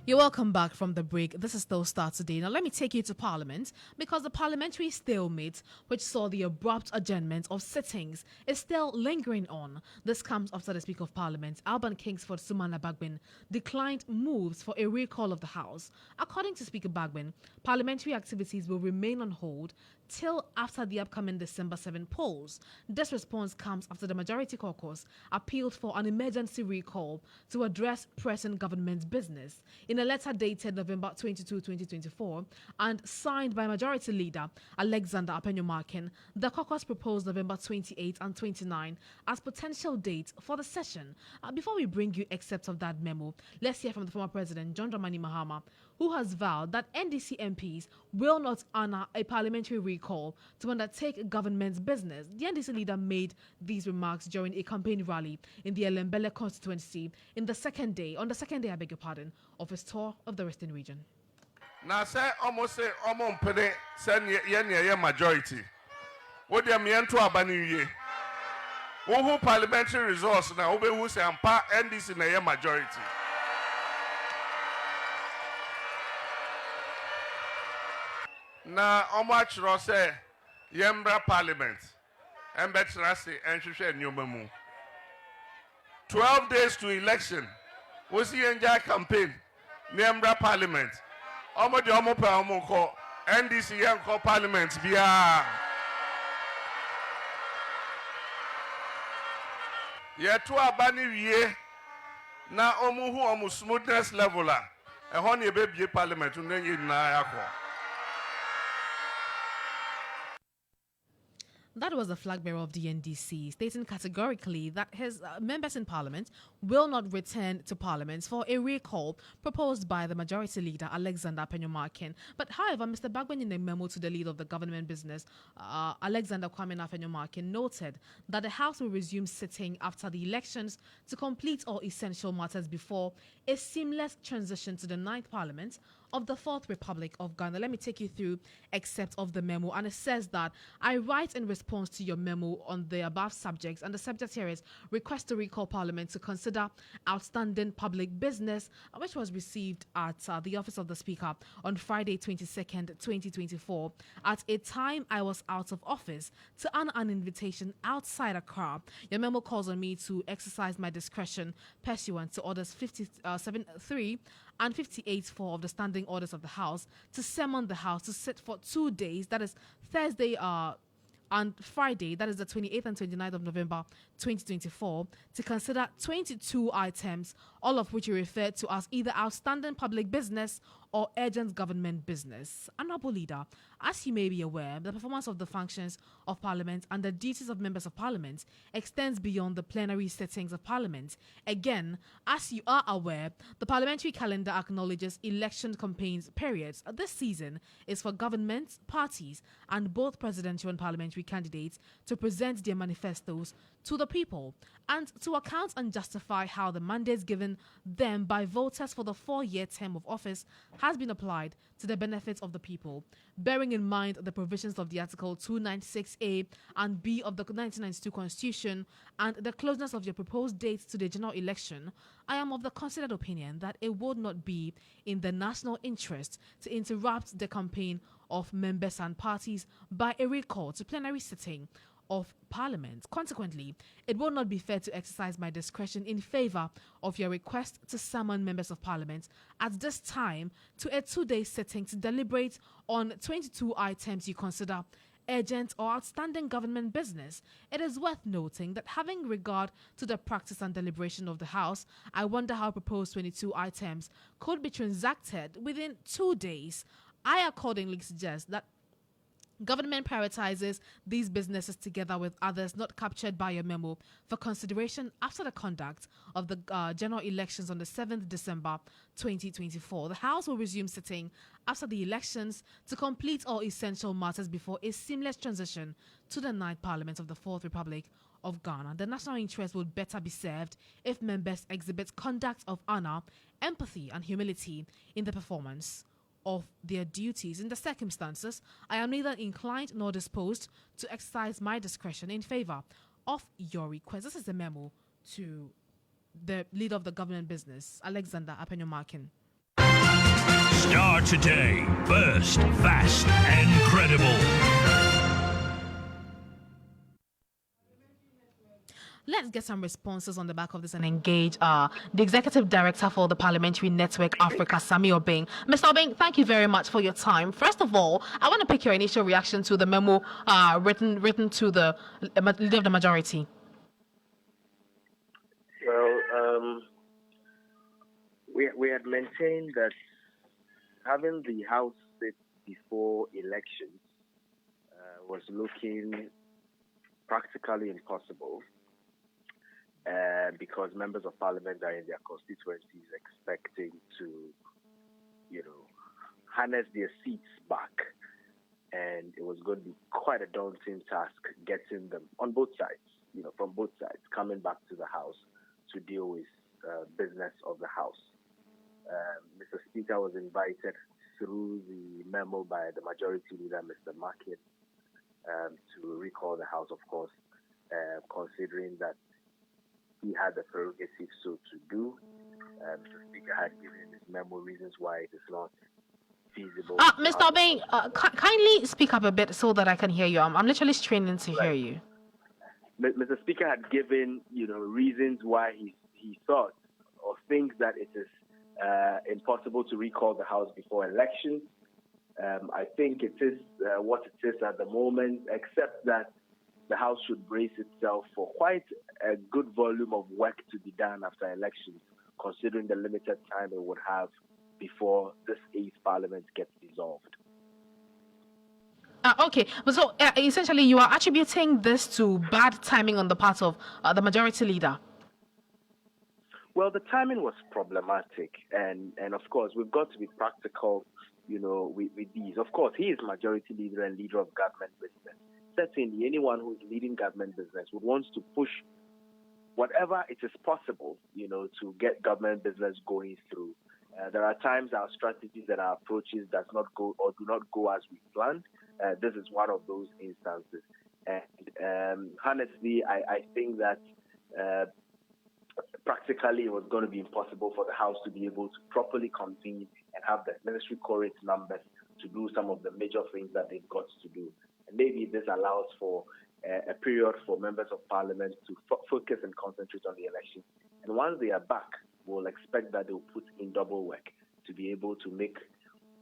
You're welcome back from the break. This is still Starr today. Now let me take you to Parliament because the parliamentary stalemate, which saw the abrupt adjournment of sittings, is still lingering on. This comes after the Speaker of Parliament, Alban Kingsford Sumana Bagbin, declined moves for a recall of the House. According to Speaker Bagbin, parliamentary activities will remain on hold till after the upcoming December 7 polls. This response comes after the Majority Caucus appealed for an emergency recall to address pressing government business. In a letter dated November 22, 2024, and signed by Majority Leader Alexander Apenyomarkin, the caucus proposed November 28 and 29 as potential dates for the session. Before we bring you excerpts of that memo, let's hear from the former President, John Dramani Mahama, who has vowed that NDC MPs will not honor a parliamentary recall to undertake government's business. The NDC leader made these remarks during a campaign rally in the Elembele constituency on the second day, of his tour of the Western region. Now say almost say mpede say ye majority. What dem ye to abani ye. Who parliamentary resource na obe who say ampa NDC na ye majority. Na achro say yembra parliament embetra say enhwehwe enyoma mu 12 days to election we see enjoy campaign yembra parliament omo de omo pa omo ko NDC yenko parliament bia ye to abani wie na omo hu omo smoothness level a ehon ye be bie parliament no nye na yakọ. That was the flag bearer of the NDC, stating categorically that his members in Parliament will not return to Parliament for a recall proposed by the Majority Leader, Alexander Apenyomarkin. But however, Mr. Bagbin, in a memo to the leader of the government business, Alexander Kwame Apenyomarkin, noted that the House will resume sitting after the elections to complete all essential matters before a seamless transition to the 9th Parliament of the 4th Republic of Ghana. Let me take you through excerpts of the memo, and it says that I write in response to your memo on the above subjects, and the subject here is request to recall Parliament to consider outstanding public business, which was received at the office of the Speaker on Friday 22nd, 2024. At a time I was out of office to honor an invitation outside Accra. Your memo calls on me to exercise my discretion pursuant to orders 57.3 and 58(4) of the Standing Orders of the House to summon the House to sit for 2 days, that is Thursday and Friday, that is the 28th and 29th of November 2024, to consider 22 items, all of which are referred to as either outstanding public business or urgent government business. Honourable Leader, as you may be aware, the performance of the functions of Parliament and the duties of members of Parliament extends beyond the plenary sittings of Parliament. Again, as you are aware, the parliamentary calendar acknowledges election campaigns periods. This season is for governments, parties, and both presidential and parliamentary candidates to present their manifestos to the people and to account and justify how the mandates given them by voters for the 4-year term of office has been applied to the benefit of the people. Bearing in mind the provisions of the Article 296A and B of the 1992 Constitution and the closeness of your proposed dates to the general election, I am of the considered opinion that it would not be in the national interest to interrupt the campaign of members and parties by a recall to plenary sitting of Parliament. Consequently, it will not be fair to exercise my discretion in favour of your request to summon members of Parliament at this time to a 2-day sitting to deliberate on 22 items you consider urgent or outstanding government business. It is worth noting that having regard to the practice and deliberation of the House, I wonder how proposed 22 items could be transacted within 2 days. I accordingly suggest that government prioritizes these businesses together with others not captured by your memo for consideration after the conduct of the general elections on the 7th December 2024. The House will resume sitting after the elections to complete all essential matters before a seamless transition to the 9th Parliament of the 4th Republic of Ghana. The national interest would better be served if members exhibit conduct of honor, empathy, and humility in the performance of their duties. In the circumstances, I am neither inclined nor disposed to exercise my discretion in favor of your request. This is a memo to the leader of the government business, Alexander Apenyomarkin. Starr Today. First, fast, and credible. Let's get some responses on the back of this and engage the Executive Director for the Parliamentary Network Africa, Sami Obeng. Mr. Obeng, thank you very much for your time. First of all, I want to pick your initial reaction to the memo written to the leader of the majority. Well, we had maintained that having the House sit before elections was looking practically impossible. Because members of Parliament are in their constituencies expecting to, harness their seats back. And it was going to be quite a daunting task getting them on both sides, from both sides, coming back to the House to deal with business of the House. Mr. Speaker was invited through the memo by the Majority Leader, Mr. Markin, to recall the House, of course, considering that he had the prerogative so to do. The Speaker had given his memo reasons why it is not feasible. Mr. Obeng, kindly speak up a bit so that I can hear you. I'm literally straining to hear you. Mr. Speaker had given, reasons why he thought or thinks that it is impossible to recall the House before elections. I think it is what it is at the moment, except that the House should brace itself for quite a good volume of work to be done after elections, considering the limited time it would have before this 8th Parliament gets dissolved. Okay, so essentially you are attributing this to bad timing on the part of the Majority Leader. Well, the timing was problematic, and of course, we've got to be practical, with these. Of course, he is Majority Leader and Leader of Government Business. Certainly, anyone who is leading government business would want to push whatever it is possible, to get government business going through. There are times our strategies and our approaches do not go as we planned. This is one of those instances. And honestly, I think that practically it was going to be impossible for the House to be able to properly convene and have the necessary quorum numbers to do some of the major things that they've got to do. And maybe this allows for a period for members of Parliament to focus and concentrate on the election. And once they are back, we'll expect that they'll put in double work. to be able to make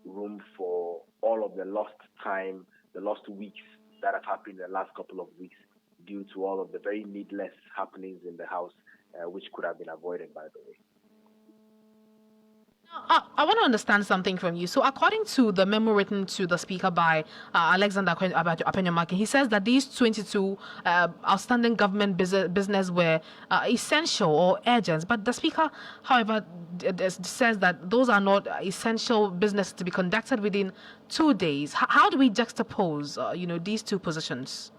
room for all of the lost time, the lost weeks that have happened in the last couple of weeks due to all of the very needless happenings in the House, which could have been avoided, by the way. I want to understand something from you. So, according to the memo written to the Speaker by Alexander Apenyamaki, he says that these 22 outstanding government business were essential or urgent. But the Speaker, however, says that those are not essential business to be conducted within 2 days. How do we juxtapose, these two positions?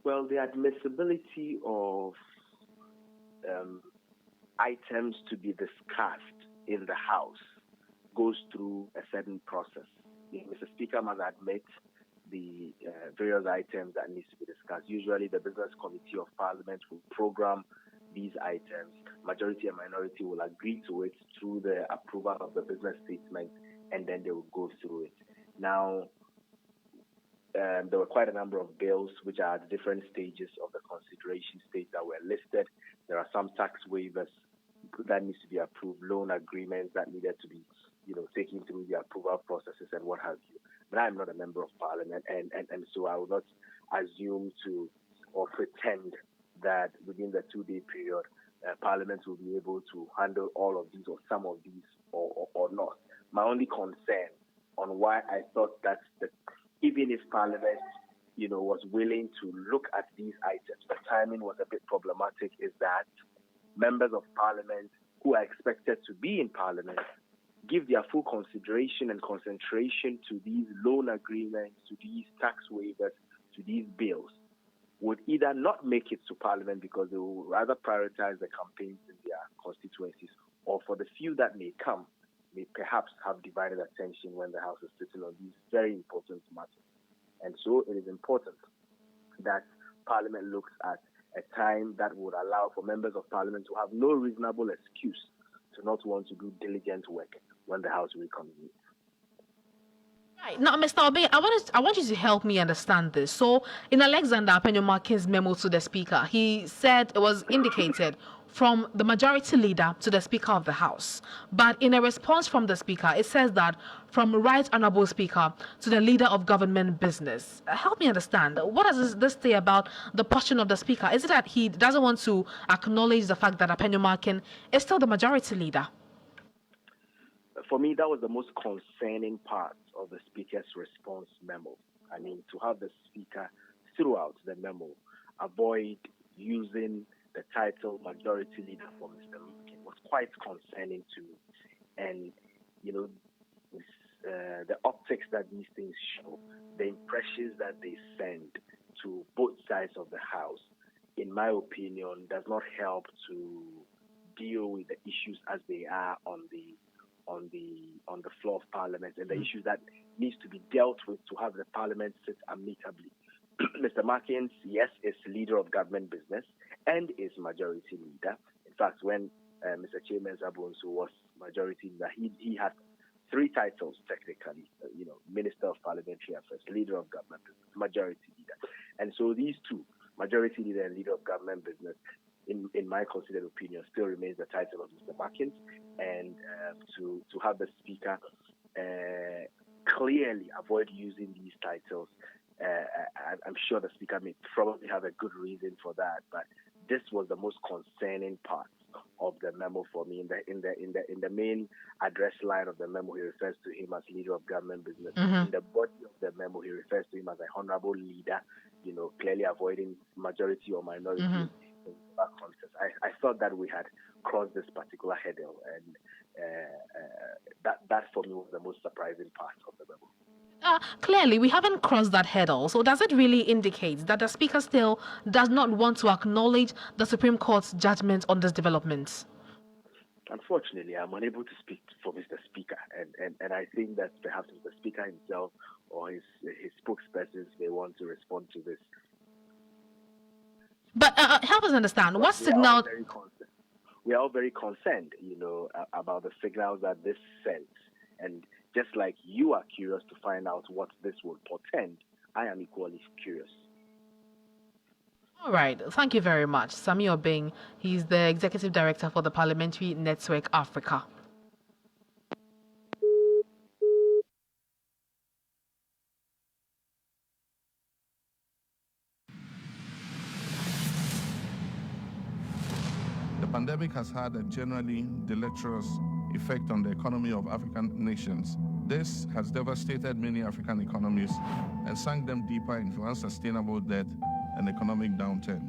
Well, the admissibility of items to be discussed in the House goes through a certain process. Mr. Speaker must admit the various items that needs to be discussed. Usually the Business Committee of Parliament will program these items. Majority and minority will agree to it through the approval of the business statement, and then they will go through it. Now, there were quite a number of bills which are at different stages of the consideration stage that were listed. There are some tax waivers that needs to be approved, loan agreements that needed to be, taken through the approval processes and what have you. But I'm not a member of Parliament, and so I will not assume to or pretend that within the 2-day period, Parliament will be able to handle all of these or some of these or not. My only concern on why I thought that even if Parliament, was willing to look at these items, the timing was a bit problematic, is that members of Parliament who are expected to be in Parliament give their full consideration and concentration to these loan agreements, to these tax waivers, to these bills, would either not make it to Parliament because they will rather prioritize the campaigns in their constituencies, or for the few that may come, may perhaps have divided attention when the House is sitting on these very important matters. And so it is important that Parliament looks at a time that would allow for members of Parliament to have no reasonable excuse to not want to do diligent work when the House reconvenes. Right. Now, Mr. Obey, I want you to help me understand this. So, in Alexander Apenyamaki's memo to the Speaker, he said it was indicated from the majority leader to the Speaker of the House. But in a response from the Speaker, it says that from Right Honourable Speaker to the leader of government business. Help me understand. What does this say about the position of the Speaker? Is it that he doesn't want to acknowledge the fact that Apenyamaki is still the majority leader? For me, that was the most concerning part of the Speaker's response memo. I mean, to have the Speaker throughout the memo avoid using the title Majority Leader for Mr. Makin was quite concerning to me. And, the optics that these things show, the impressions that they send to both sides of the House, in my opinion, does not help to deal with the issues as they are on the floor of Parliament and the issues that needs to be dealt with to have the Parliament sit amicably. Mr. Markins, yes, is leader of government business and is majority leader. In fact, when Mr. Mensah was majority leader, he had 3 titles technically, Minister of Parliamentary Affairs, leader of government business, majority leader. And so these two, majority leader and leader of government business, in my considered opinion, still remains the title of Mr. Markins. And to have the Speaker clearly avoid using these titles, I'm sure the Speaker may probably have a good reason for that. But this was the most concerning part of the memo for me. In the main address line of the memo, he refers to him as leader of government business. In the body of the memo, he refers to him as a honourable leader. Clearly avoiding majority or minority. In that context, I thought that we had crossed this particular hurdle, and that for me was the most surprising part of the memo. Clearly, we haven't crossed that hurdle. So does it really indicate that the Speaker still does not want to acknowledge the Supreme Court's judgment on this development? Unfortunately, I'm unable to speak for Mr. Speaker, and I think that perhaps Mr. Speaker himself or his spokespersons may want to respond to this. But help us understand, what signal... We are all very concerned, about the signals that this sends. And just like you are curious to find out what this will portend, I am equally curious. All right. Thank you very much. Sami Obeng, he's the Executive Director for the Parliamentary Network Africa. pandemic has had a generally deleterious effect on the economy of African nations. This has devastated many African economies and sunk them deeper into unsustainable debt and economic downturn.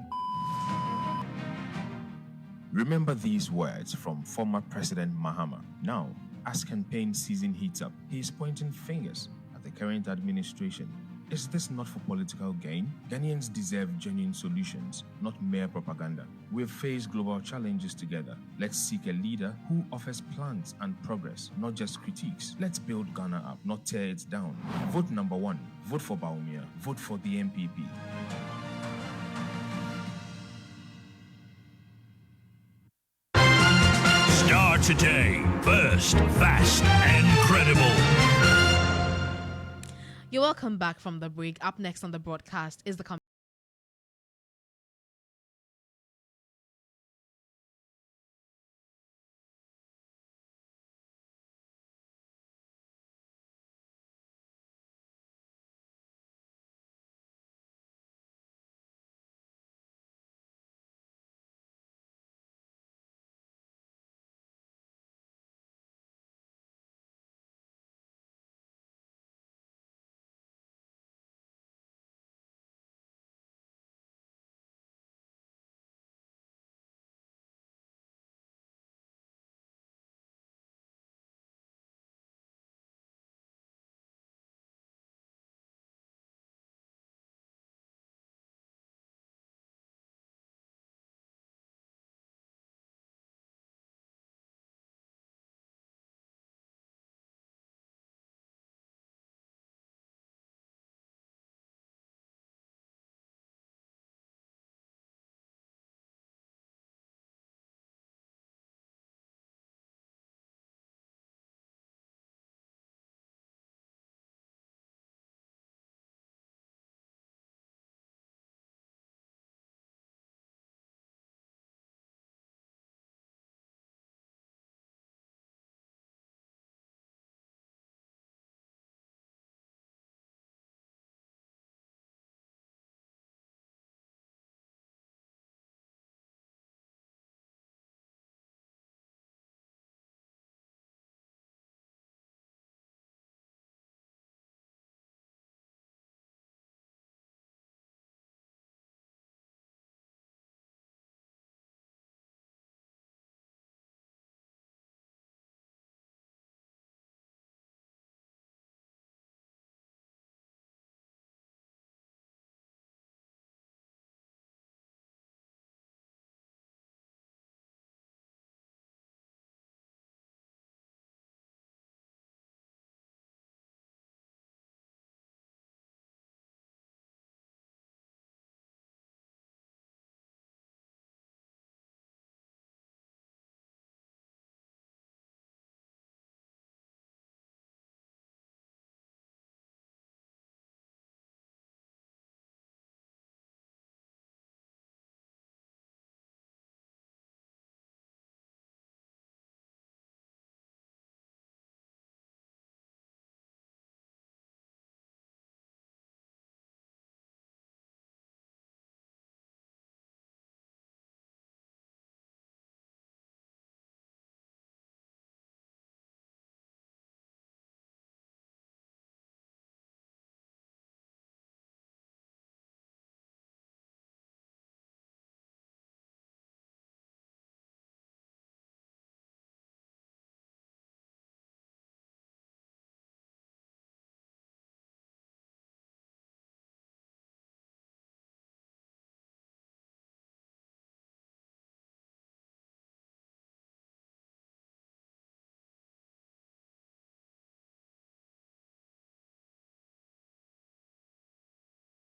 Remember these words from former President Mahama. Now, as campaign season heats up, he is pointing fingers at the current administration. Is this not for political gain? Ghanaians deserve genuine solutions, not mere propaganda. We have faced global challenges together. Let's seek a leader who offers plans and progress, not just critiques. Let's build Ghana up, not tear it down. Vote number 1. Vote for Bawumia. Vote for the MPP. Starr today. First, fast, and credible. You're welcome back from the break. Up next on the broadcast is the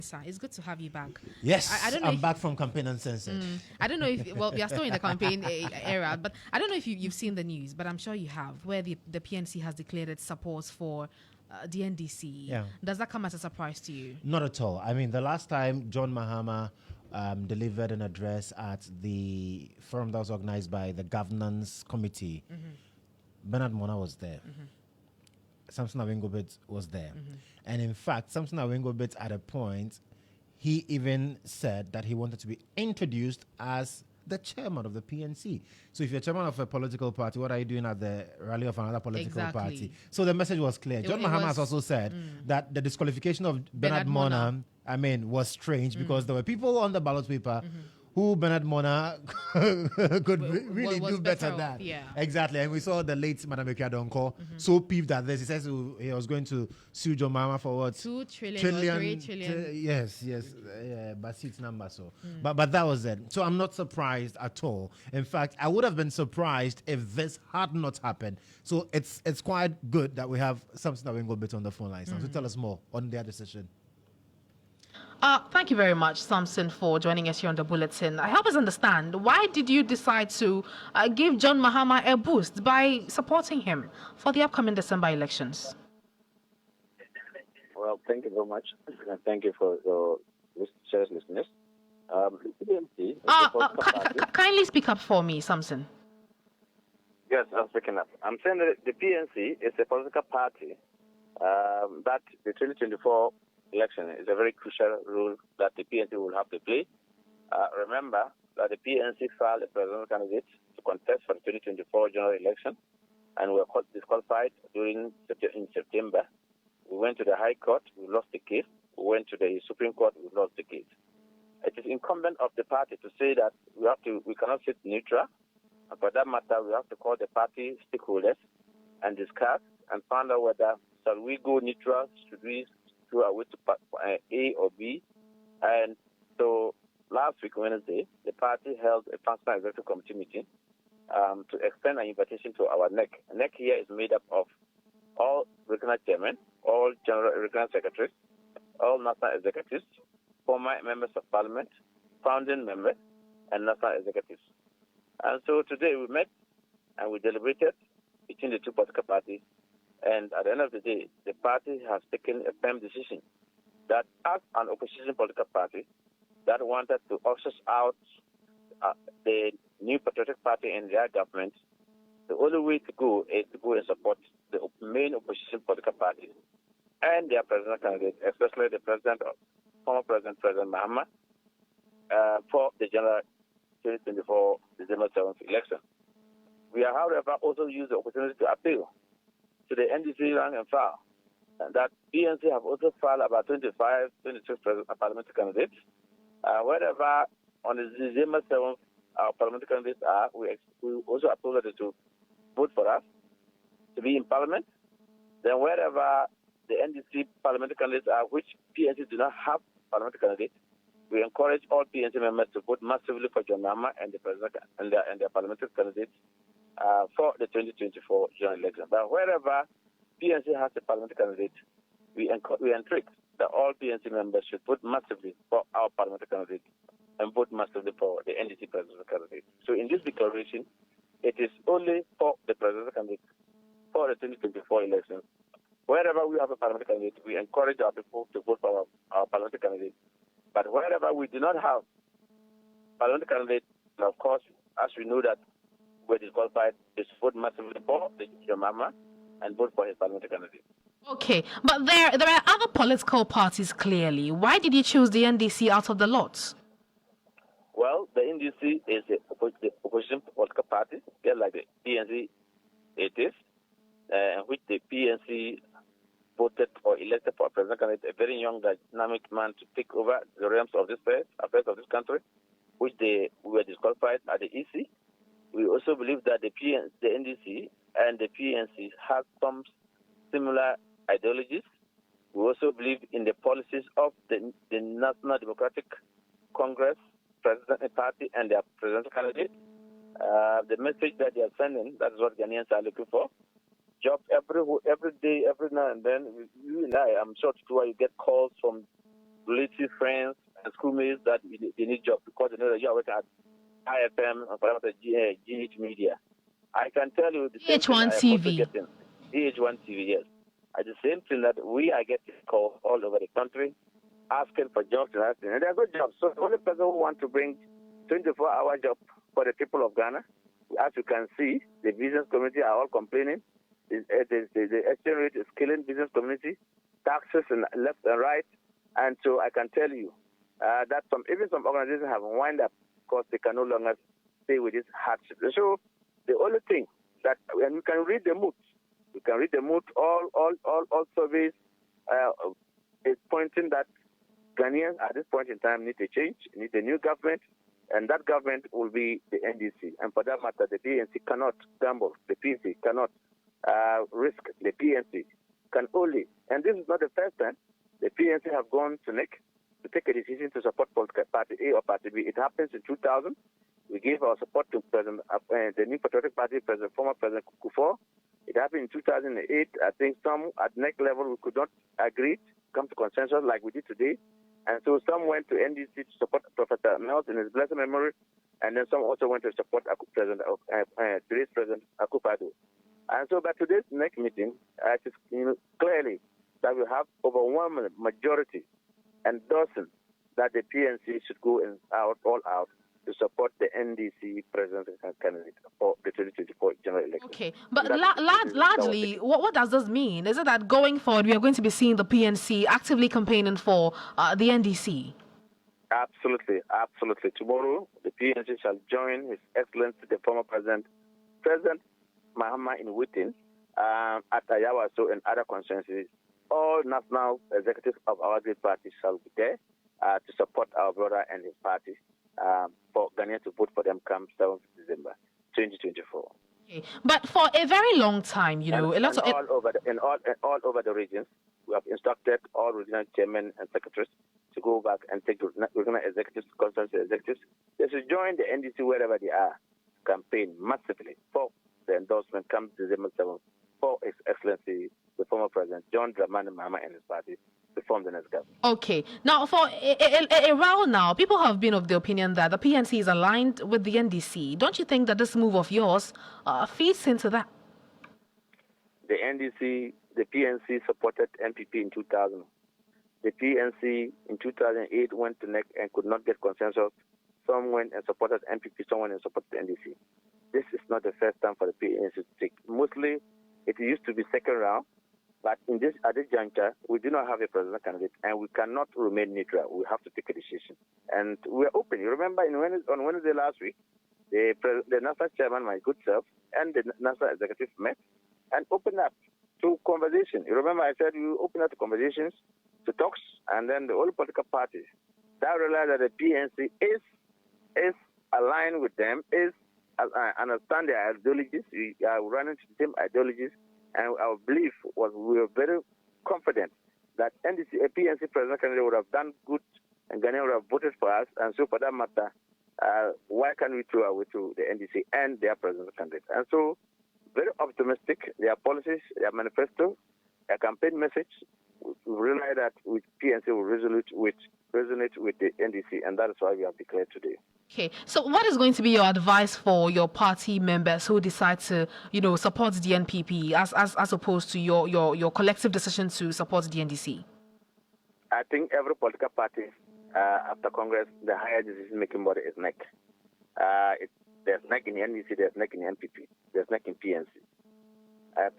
Mensah. It's good to have you back. Yes, I don't know I'm if, back from campaign uncensored. I don't know if, well, we are still in the campaign era, but I don't know if you've seen the news, but I'm sure you have, where the PNC has declared its support for the NDC. Yeah. Does that come as a surprise to you? Not at all. I mean, the last time John Mahama delivered an address at the forum that was organized by the governance committee, Bernard Mona was there. Samson Awengobet was there. And in fact, Samson Awengobet at a point, he even said that he wanted to be introduced as the chairman of the PNC. So if you're chairman of a political party, what are you doing at the rally of another political party? So the message was clear. John Mahama has also said that the disqualification of Bernard Mona, was strange because there were people on the ballot paper who Bernard Mona could really do better than. Yeah. Exactly. And we saw the late Madam Efia Donko so peeved at this. He says he was going to sue John Mahama for what? 2 trillion or 3 trillion. Yes. But seat number so. But that was it. So I'm not surprised at all. In fact, I would have been surprised if this had not happened. So it's quite good that we have something that we can go bit on the phone line. So tell us more on their decision. Thank you very much, Samson, for joining us here on the bulletin. Help us understand, why did you decide to give John Mahama a boost by supporting him for the upcoming December elections? Well, thank you very much. And thank you for your listeners. Kindly speak up for me, Samson. Yes, I'm speaking up. I'm saying that the PNC is a political party that the 2024 election is a very crucial role that the PNC will have to play. Remember that the PNC filed a presidential candidate to contest for the 2024 general election, and were disqualified in September. We went to the High Court, we lost the case. We went to the Supreme Court, we lost the case. It is incumbent of the party to say that we cannot sit neutral. And for that matter, we have to call the party stakeholders and discuss and find out whether shall we go neutral, should we go away to A or B. And so last week, Wednesday, the party held a functional executive committee meeting to extend an invitation to our NEC. NEC here is made up of all regional chairmen, all general regional secretaries, all national executives, former members of parliament, founding members, and national executives. And so today we met and we deliberated between the two political parties. And at the end of the day, the party has taken a firm decision that as an opposition political party that wanted to usher out the new patriotic party in their government, the only way to go is to go and support the main opposition political parties and their presidential candidates, especially the former President Mahama, for the general 2024 December 7th election. We have, however, also used the opportunity to appeal to the NDC rank and file that PNC have also filed about 26 parliamentary candidates. Wherever on the December 7th our parliamentary candidates are, we also appeal them to vote for us to be in parliament. Then wherever the NDC parliamentary candidates are, which PNC do not have parliamentary candidates, we encourage all PNC members to vote massively for John Mahama and the president and their parliamentary candidates for the 2024 general election. But wherever PNC has a parliamentary candidate, we entreat that all PNC members should vote massively for our parliamentary candidate and vote massively for the NDC presidential candidate. So in this declaration, it is only for the presidential candidate for the 2024 elections. Wherever we have a parliamentary candidate, we encourage our people to vote for our parliamentary candidate. But wherever we do not have parliamentary candidate, and of course, as we know that we're disqualified, is vote massively for the Mahama and vote for his parliamentary candidate. Okay, but there are other political parties clearly. Why did you choose the NDC out of the lot? Well, the NDC is the opposition political party, just like the PNC it is, which the PNC voted or elected for a president candidate, a very young, dynamic man to take over the realms of this affairs of this country, which we were disqualified at the EC. We also believe that the NDC and the PNC have some similar ideologies. We also believe in the policies of the National Democratic Congress, President Party, and their presidential candidate. The message that they are sending, that is what Ghanaians are looking for. Jobs every day, every now and then. You and I'm sure Tutuwaa, you get calls from relative friends and schoolmates that they need jobs because they know that you are working at IFM and GH Media. I can tell you the GH1 TV. GH1 TV, yes. At the same thing that we are getting calls all over the country asking for jobs and everything. And they are good jobs. So the only person who wants to bring 24-hour job for the people of Ghana, as you can see, the business community are all complaining. The exchange rate is killing business community, taxes and left and right. And so I can tell you that even some organizations have wound up because they can no longer stay with this hardship. So the only thing that, and we can read the mood. We can read the mood. All surveys is pointing that Ghanaians at this point in time need a change, need a new government, and that government will be the NDC. And for that matter, the PNC cannot gamble. The PNC cannot risk. The PNC can only, and this is not the first time the PNC have gone to NEC to take a decision to support political party A or party B. It happens in 2000. We gave our support to the New Patriotic Party President, former President Kufuor. It happened in 2008. I think some at NEC level we could not agree, come to consensus like we did today. And so some went to NDC to support Professor Mills in his blessed memory, and then some also went to support today's President Akufo-Addo. And so by today's NEC meeting, it is clearly that we have overwhelming majority endorsing that the PNC should go all out to support the NDC presidential candidate for the 2024 general election. Okay, but largely, what does this mean? Is it that going forward we are going to be seeing the PNC actively campaigning for the NDC? Absolutely, absolutely. Tomorrow, the PNC shall join His Excellency, the former President Mahama in Witten, at Ayawaso and other constituencies. All national executives of our great party shall be there to support our brother and his party for Ghanaians to vote for them come 7th December 2024. Okay. But for a very long time, all over the regions, we have instructed all regional chairmen and secretaries to go back and take regional executives, constituency executives. They should join the NDC wherever they are, campaign massively for the endorsement come December 7th for His Excellency, the former President John Dramani Mahama and his party to form the next government. Okay. Now, for a while now, people have been of the opinion that the PNC is aligned with the NDC. Don't you think that this move of yours feeds into that? The PNC supported NPP in 2000. The PNC in 2008 went to NEC and could not get consensus. Some went and supported NPP, some went and supported NDC. This is not the first time for the PNC to take. Mostly, it used to be second round, but at this juncture, we do not have a presidential candidate, and we cannot remain neutral. We have to take a decision. And we are open. You remember on Wednesday last week, the national chairman, my good self, and the national executive met and opened up to conversation. You remember I said we open up to conversations, to talks, and then the whole political parties that realize that the PNC is aligned with them, understand their ideologies. We are running to the same ideologies, and our belief was we were very confident that PNC president candidate would have done good, and Ghana would have voted for us. And so, for that matter, why can't we throw away to the NDC and their president candidate? And so, very optimistic. Their policies, their manifesto, their campaign message. We realize that with PNC will resonate with the NDC, and that is why we have declared today. Okay, so what is going to be your advice for your party members who decide to, support the NPP as opposed to your collective decision to support the NDC? I think every political party after Congress, the higher decision-making body is NEC. There's NEC in the NDC, there's NEC in the NPP, there's NEC in PNC.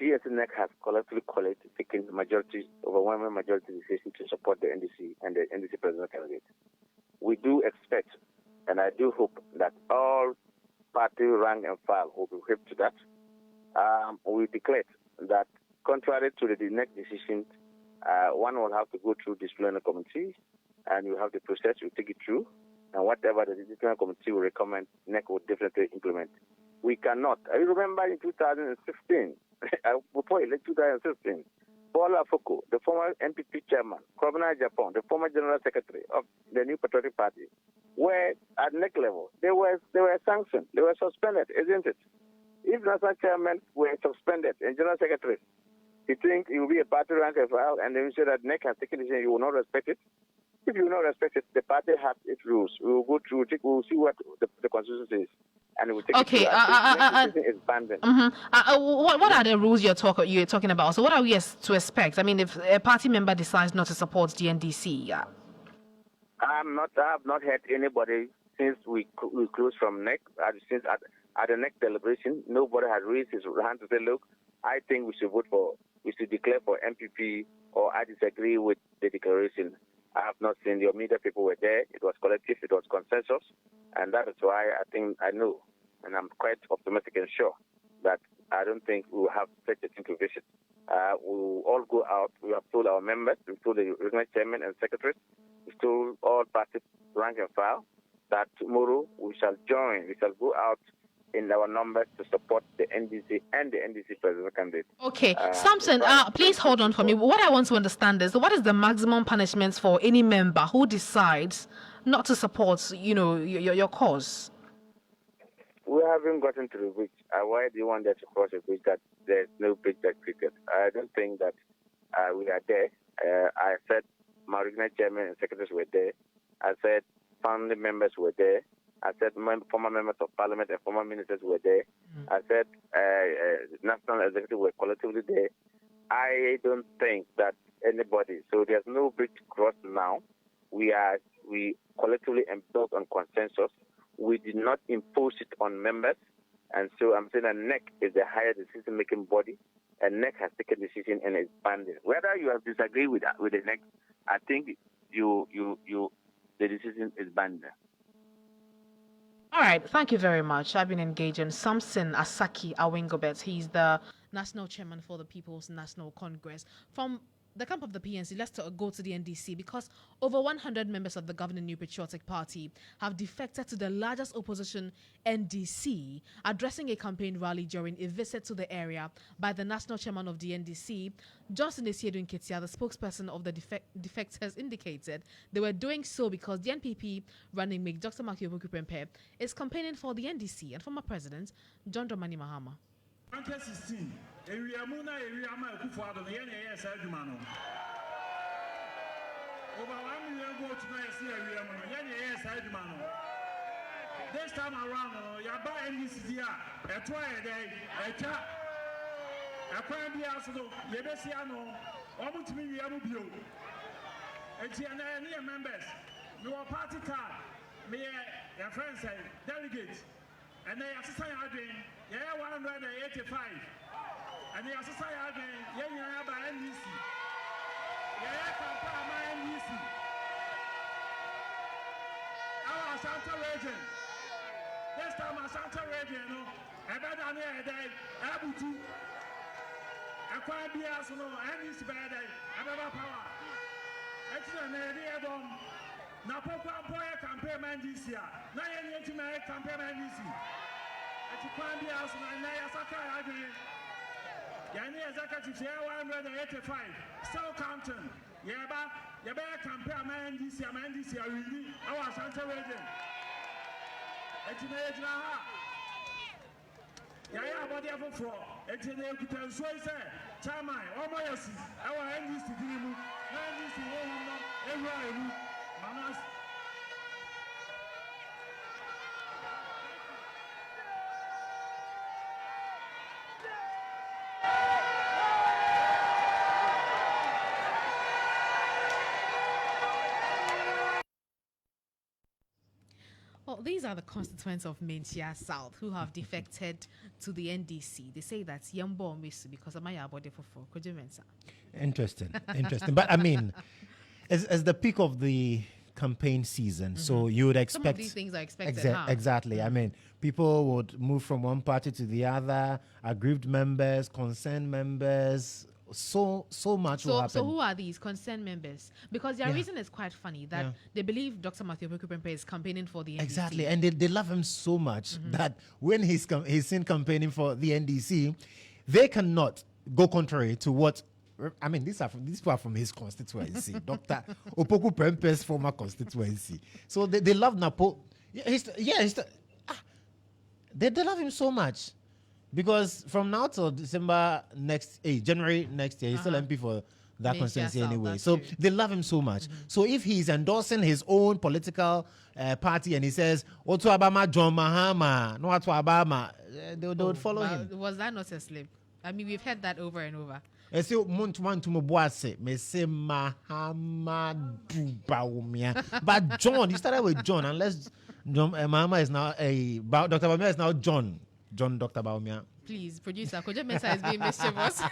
PNC NEC has collectively taken overwhelming majority decision to support the NDC and the NDC presidential candidate. We do expect, and I do hope, that all party rank and file will be hip to that. We declared that contrary to the NEC decision, one will have to go through disciplinary committee, and you have the process, you take it through, and whatever the disciplinary committee will recommend, NEC will definitely implement. We cannot. I remember in 2016, before election 2016, Paul Afoko, the former NPP chairman, Kwabena Japan, the former general secretary of the New Patriotic Party, were at NEC level. They were sanctioned. They were suspended, isn't it? If national chairman were suspended and general secretary, you think it will be a party rank and file, and then you say that NEC has taken a decision, you will not respect it? If you will not respect it, the party has its rules. We will go through, we will see what the constitution says. And we will take okay. What are the rules you're talking about? So what are we to expect? I mean, if a party member decides not to support the NDC, I have not heard anybody since we closed from NEC. Since at the NEC deliberation, nobody has raised his hand to say, look, I think we should declare for MPP, or I disagree with the declaration. I have not seen your media people were there. It was collective, it was consensus, and that is why I think I know, and I'm quite optimistic and sure that I don't think we will have such a thing to visit. We will all go out. We have told our members, we've told the regional chairman and secretaries, we've told all party rank and file that tomorrow we shall join, we shall go out in our numbers to support the NDC and the NDC presidential candidate. Okay, Samson, please hold on for me. What I want to understand is what is the maximum punishment for any member who decides not to support, your cause? We haven't gotten to the bridge. Why do you want that to cross a bridge that there's no bridge that cricket? I don't think that we are there. I said my regional chairman and secretaries were there. I said family members were there. I said former members of parliament and former ministers were there. I said national executive were collectively there. I don't think that anybody, so there's no bridge to cross now. We collectively and built on consensus. We did not impose it on members. And so I'm saying that NEC is the higher decision-making body, and NEC has taken a decision and is binding. Whether you have disagreed with the NEC, I think the decision is binding. All right, thank you very much. I've been engaging Samson Asaki Awingobet. He's the National Chairman for the People's National Congress. From the camp of the PNC, let's go to the NDC, because over 100 members of the governing New Patriotic Party have defected to the largest opposition, NDC, addressing a campaign rally during a visit to the area by the National Chairman of the NDC, Johnson Esiedu Nketia. The spokesperson of the defectors indicated they were doing so because the NPP running mate Dr. Makiyobuku Prempeh is campaigning for the NDC and former President John Dramani Mahama. 2016, Eriamuna Eriama Kufuado, the NAS Adumano. Over 1 million votes now, see Eriamuna, NAS Adumano. This time around, Yaba NDC, a try a day, a chat, a crime be also, Yebesiano, almost me, Yabubio. And Tiana members, no party card, me, your friends say, delegates. And they are saying, yeah, 185. And they are saying, yeah, by NDC. Yeah, compare my NDC. Our Santa region. This time, our Santa region, I bet on the day, able to acquire BS, NDC by day, I have power. It's an idea of Napoleon campaign NDC. Now you need to make campaign NDC. It's a crime house and I Saka agree. Yani executive 185. Still counting. Yaba campaign NDC, NDC are really our Santa region. It's in age now. Yaya body of a fraud. It's in the Kutan Swayze. Chamai, Omoyasi, our NDC Dilimu, NDC Woman, every Mamas. Well, these are the constituents of Mensah South who have defected to the NDC. They say that Yambo miss because of my body for Kodjo Mensah. Interesting. But I mean, as the peak of the campaign season, so you would expect some of these things are expected. Exactly. I mean, people would move from one party to the other, aggrieved members, concerned members. So much will happen. So who are these concerned members? Because their reason is quite funny that they believe Dr. Makiyobuku Prempeh is campaigning for the NDC. Exactly, and they love him so much that when he's seen campaigning for the NDC, they cannot go contrary to what. I mean, these people are from his constituency, Dr. Opoku Prempeh's former constituency. So they love Napo. They love him so much. Because from now till January next year, he's still MP for that constituency anyway. So they love him so much. So if he's endorsing his own political party and he says, "Otu Abama John Mahama, no Otu Abama," they would follow him. Was that not a slip? I mean, we've heard that over and over. I say, me say Mahamadu Baumia. But John, you started with John, unless Mahama is now Dr. Baumia is now John. John Dr. Baumia. Please, producer, Kodjo Mensah is being mischievous.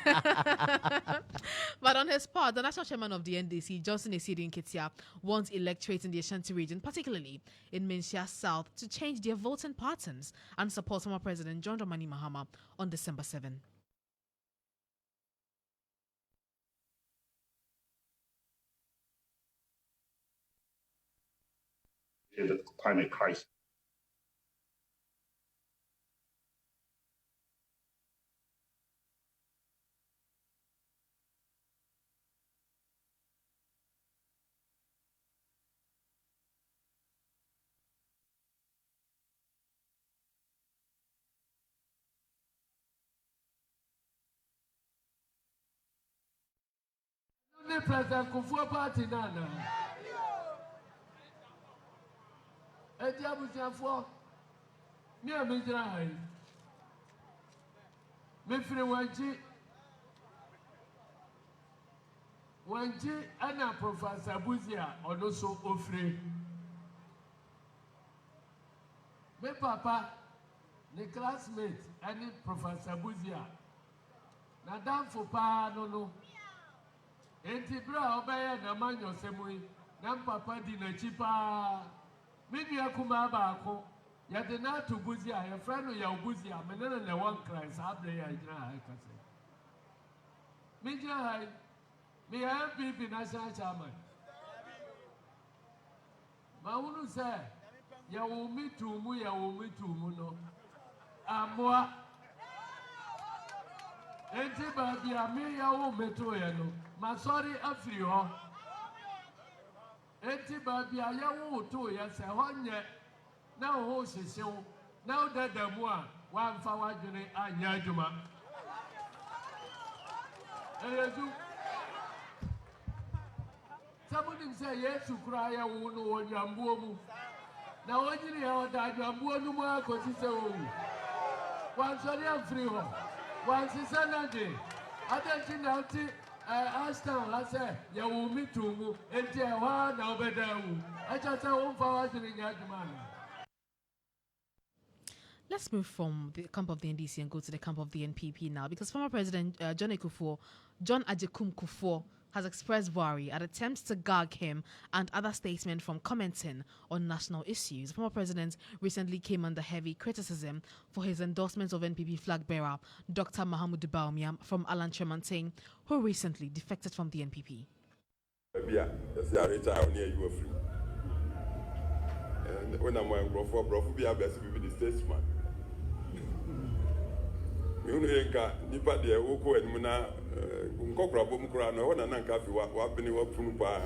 But on his part, the national chairman of the NDC, Johnson Esiri Nketia, wants electorates in the Ashanti region, particularly in Mensah South, to change their voting patterns and support former President John Dramani Mahama on December 7. The climate crisis. President Kufuor party nana. Eti abusiafo me amejira hai. Me firi wanji ana Professor Buzia onoso ofre. Me papa ni classmate ani Professor Buzia. Na danfo pa no. Enti bra obeye na manyo semui na papa di na chipa media kuma ba ko ya de na to Buzia ya friend ya Buzia menene na one Christ abre ya jira ha kase media hai me MPP national chairman ma unu say ya wo mitu mu no amwa enti ba bia me ya wo metu ya no masori afiri ho enti ba bia ya wo to ya se honye na ho hyehyew na odadamu a wa mfa wadwene anya adwuma eyedu sabudim se Yesu kura ya wo no wonyambuo mu na wonyiri ya odadwambuo no mu akosi se wo wansori afiri ho wansisa nade adanti na uti Aston, I say, you will meet to move into a one now better. I just say, one for us in the man. Let's move from the camp of the NDC and go to the camp of the NPP now, because former President John Agyekum Kufuor has expressed worry at attempts to gag him and other statesmen from commenting on national issues. The former president recently came under heavy criticism for his endorsement of NPP flag bearer Dr. Mahamudu Bawumia from Alan Tremantin, who recently defected from the NPP. When I'm going to be a statesman. Unga nipa de woko enmuna nkokra bom kra no wona nanka fi wa beni wa punu pa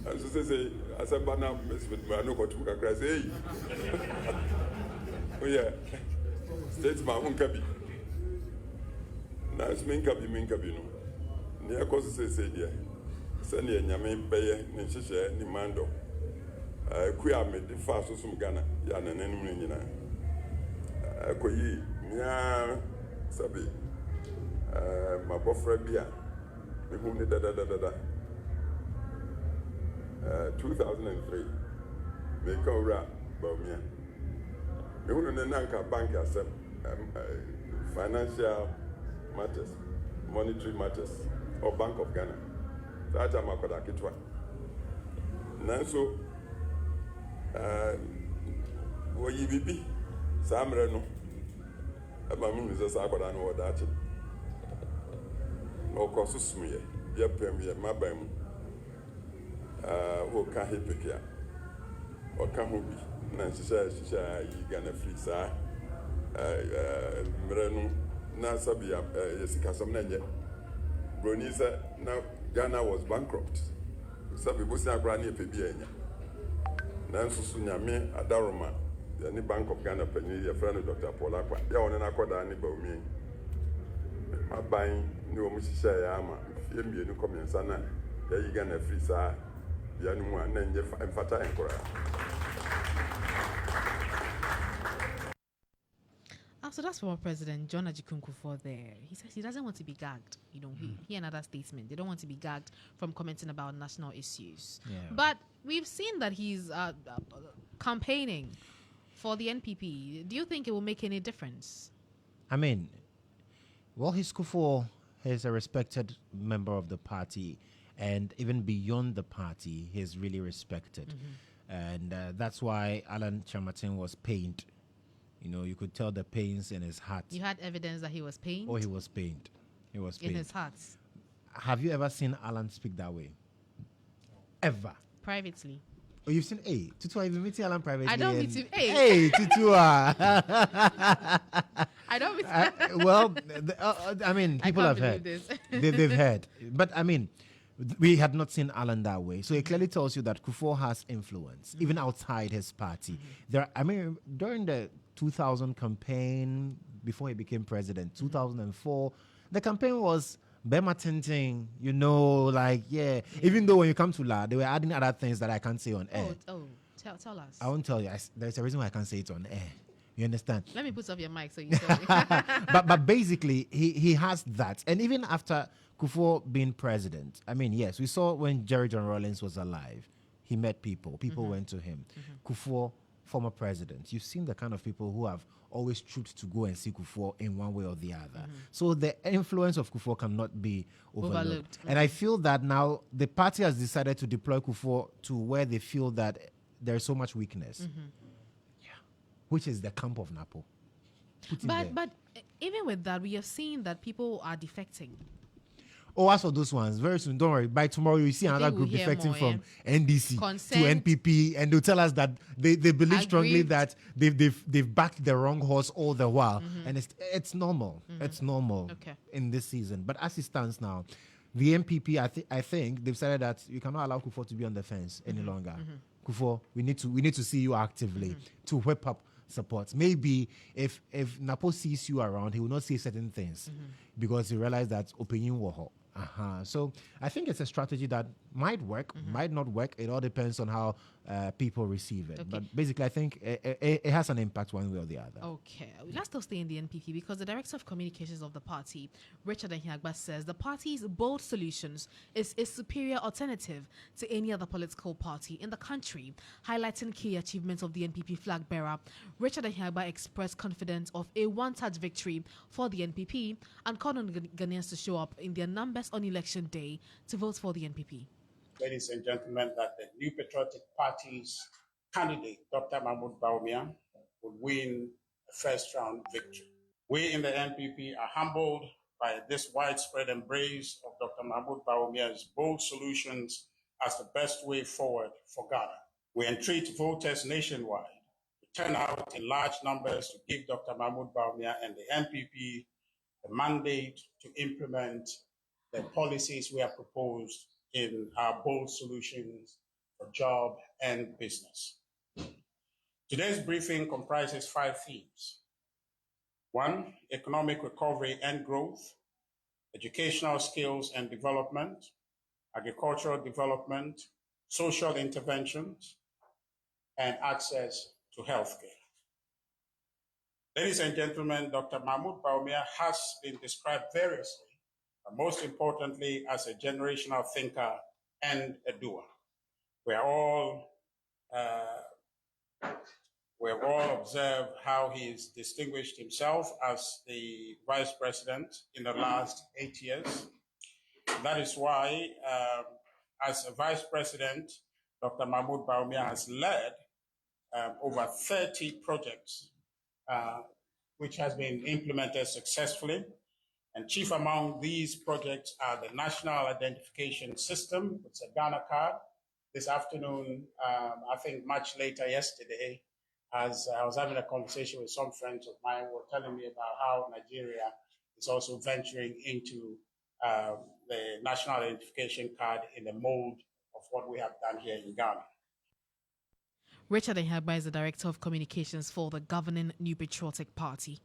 aso se asaba na mesbet ma no kotu kakra se yi oye statesman unka bi na sminka bi no ne akoso se dia se ne nyame beye ne hyehyɛ ni mando kuya me de fa so sum Ghana ya na nanum ne nyina akoyi nya sabi ma bofra bia me hu ne da 2003 me ka ora Bawumia me hu ne nanka bank asem financial matters, monetary matters or Bank of Ghana that time akoda kitwa nanso wo yibibi samre no aba mi mi sasa akoda no wadachi no koso sumuye ya premier mabam wo ka hepekia o ka hobi na shisha yi Ghana free sa mrenu na sabia yesika som na nje broni say na Ghana was bankrupt sabi bo si akra na epebi enya na nsusu nyame adaroma the Bank of Ghana penny your friend Dr. Paul Akwa ya wona na akoda ni Bawumia maban ni o mu shisha ya ama fie mienu komensa na ya yi Ghana free sa ya nu a na nje mfata enkora. So that's former President John Agyekum Kufuor there. He says he doesn't want to be gagged. You know, he and other statesmen, they don't want to be gagged from commenting about national issues. Yeah. But we've seen that he's campaigning for the NPP. Do you think it will make any difference? I mean, well, he's Kufuor. He's a respected member of the party, and even beyond the party, he's really respected. And that's why Alan Chamatin was pained. You know, you could tell the pains in his heart. You had evidence that he was pained? Oh, he was pained. He was pained. In his heart. Have you ever seen Alan speak that way? Ever? Privately. Oh, you've seen, hey, Tutuwaa, you've been meeting Alan privately. I don't meet him. Hey, Tutuwaa. I don't meet him. Well, I mean, people have heard. They've heard. But I mean, we had not seen Alan that way. So it clearly tells you that Kufuor has influence, even outside his party. During the 2000 campaign, before he became president, 2004, the campaign was Bema Tinting, you know, like, yeah. Even though when you come to La, they were adding other things that I can't say on air. Tell us. I won't tell you. There's a reason why I can't say it on air. You understand? Let me put off your mic so you tell me. but basically, he has that. And even after Kufuor being president, I mean, yes, we saw when Jerry John Rawlings was alive, he met people. People went to him. Kufuor, former president. You've seen the kind of people who have always trooped to go and see Kufuor in one way or the other. So the influence of Kufuor cannot be overlooked. And I feel that now the party has decided to deploy Kufuor to where they feel that there is so much weakness. Which is the camp of Napo. But even with that, we have seen that people are defecting. Oh, as for those ones, very soon, don't worry. By tomorrow, you see another group defecting from NDC to NPP, and they'll tell us that they believe strongly that they've backed the wrong horse all the while, and it's normal. It's normal in this season. But as it stands now, the NPP, I think they've decided that you cannot allow Kufuor to be on the fence any longer. Kufuor, we need to see you actively to whip up support. Maybe if Napo sees you around, he will not say certain things because he realized that opinion will hurt. So I think it's a strategy that might work, might not work. It all depends on how people receive it. But basically, I think it has an impact one way or the other. Okay. Let's still stay in the NPP because the Director of Communications of the party, Richard Ehiagba, says the party's bold solutions is a superior alternative to any other political party in the country. Highlighting key achievements of the NPP flag bearer, Richard Ehiagba expressed confidence of a one-touch victory for the NPP and called on Ghanaians to show up in their numbers on election day to vote for the NPP. Ladies and gentlemen, that the New Patriotic Party's candidate, Dr. Mahmoud Bawumia, will win a first-round victory. We in the NPP are humbled by this widespread embrace of Dr. Mahmoud Bawumia's bold solutions as the best way forward for Ghana. We entreat voters nationwide to turn out in large numbers to give Dr. Mahmoud Bawumia and the NPP the mandate to implement the policies we have proposed in our bold solutions for job and business. Today's briefing comprises 5 themes. 1, economic recovery and growth, educational skills and development, agricultural development, social interventions, and access to healthcare. Ladies and gentlemen, Dr. Mahmoud Bawumia has been described variously, but most importantly as a generational thinker and a doer. We have all observed how he's distinguished himself as the vice president in the last 8 years. That is why, as a vice president, Dr. Mahmoud Bawumia has led over 30 projects which has been implemented successfully. And chief among these projects are the National Identification System. It's a Ghana card. This afternoon, I think much later yesterday, as I was having a conversation with some friends of mine who were telling me about how Nigeria is also venturing into the National Identification Card in the mold of what we have done here in Ghana. Richard Ehiagba is the Director of Communications for the governing New Patriotic Party.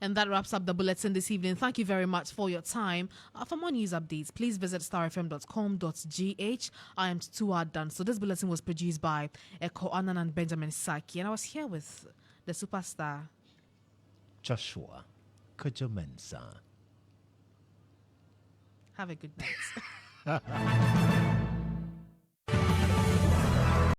And that wraps up the bulletin this evening. Thank you very much for your time. For more news updates, please visit starfm.com.gh. I am Tutuwaa Danso. This bulletin was produced by Eko Anan and Benjamin Saki, and I was here with the superstar Joshua Kodjo Mensah. Have a good night.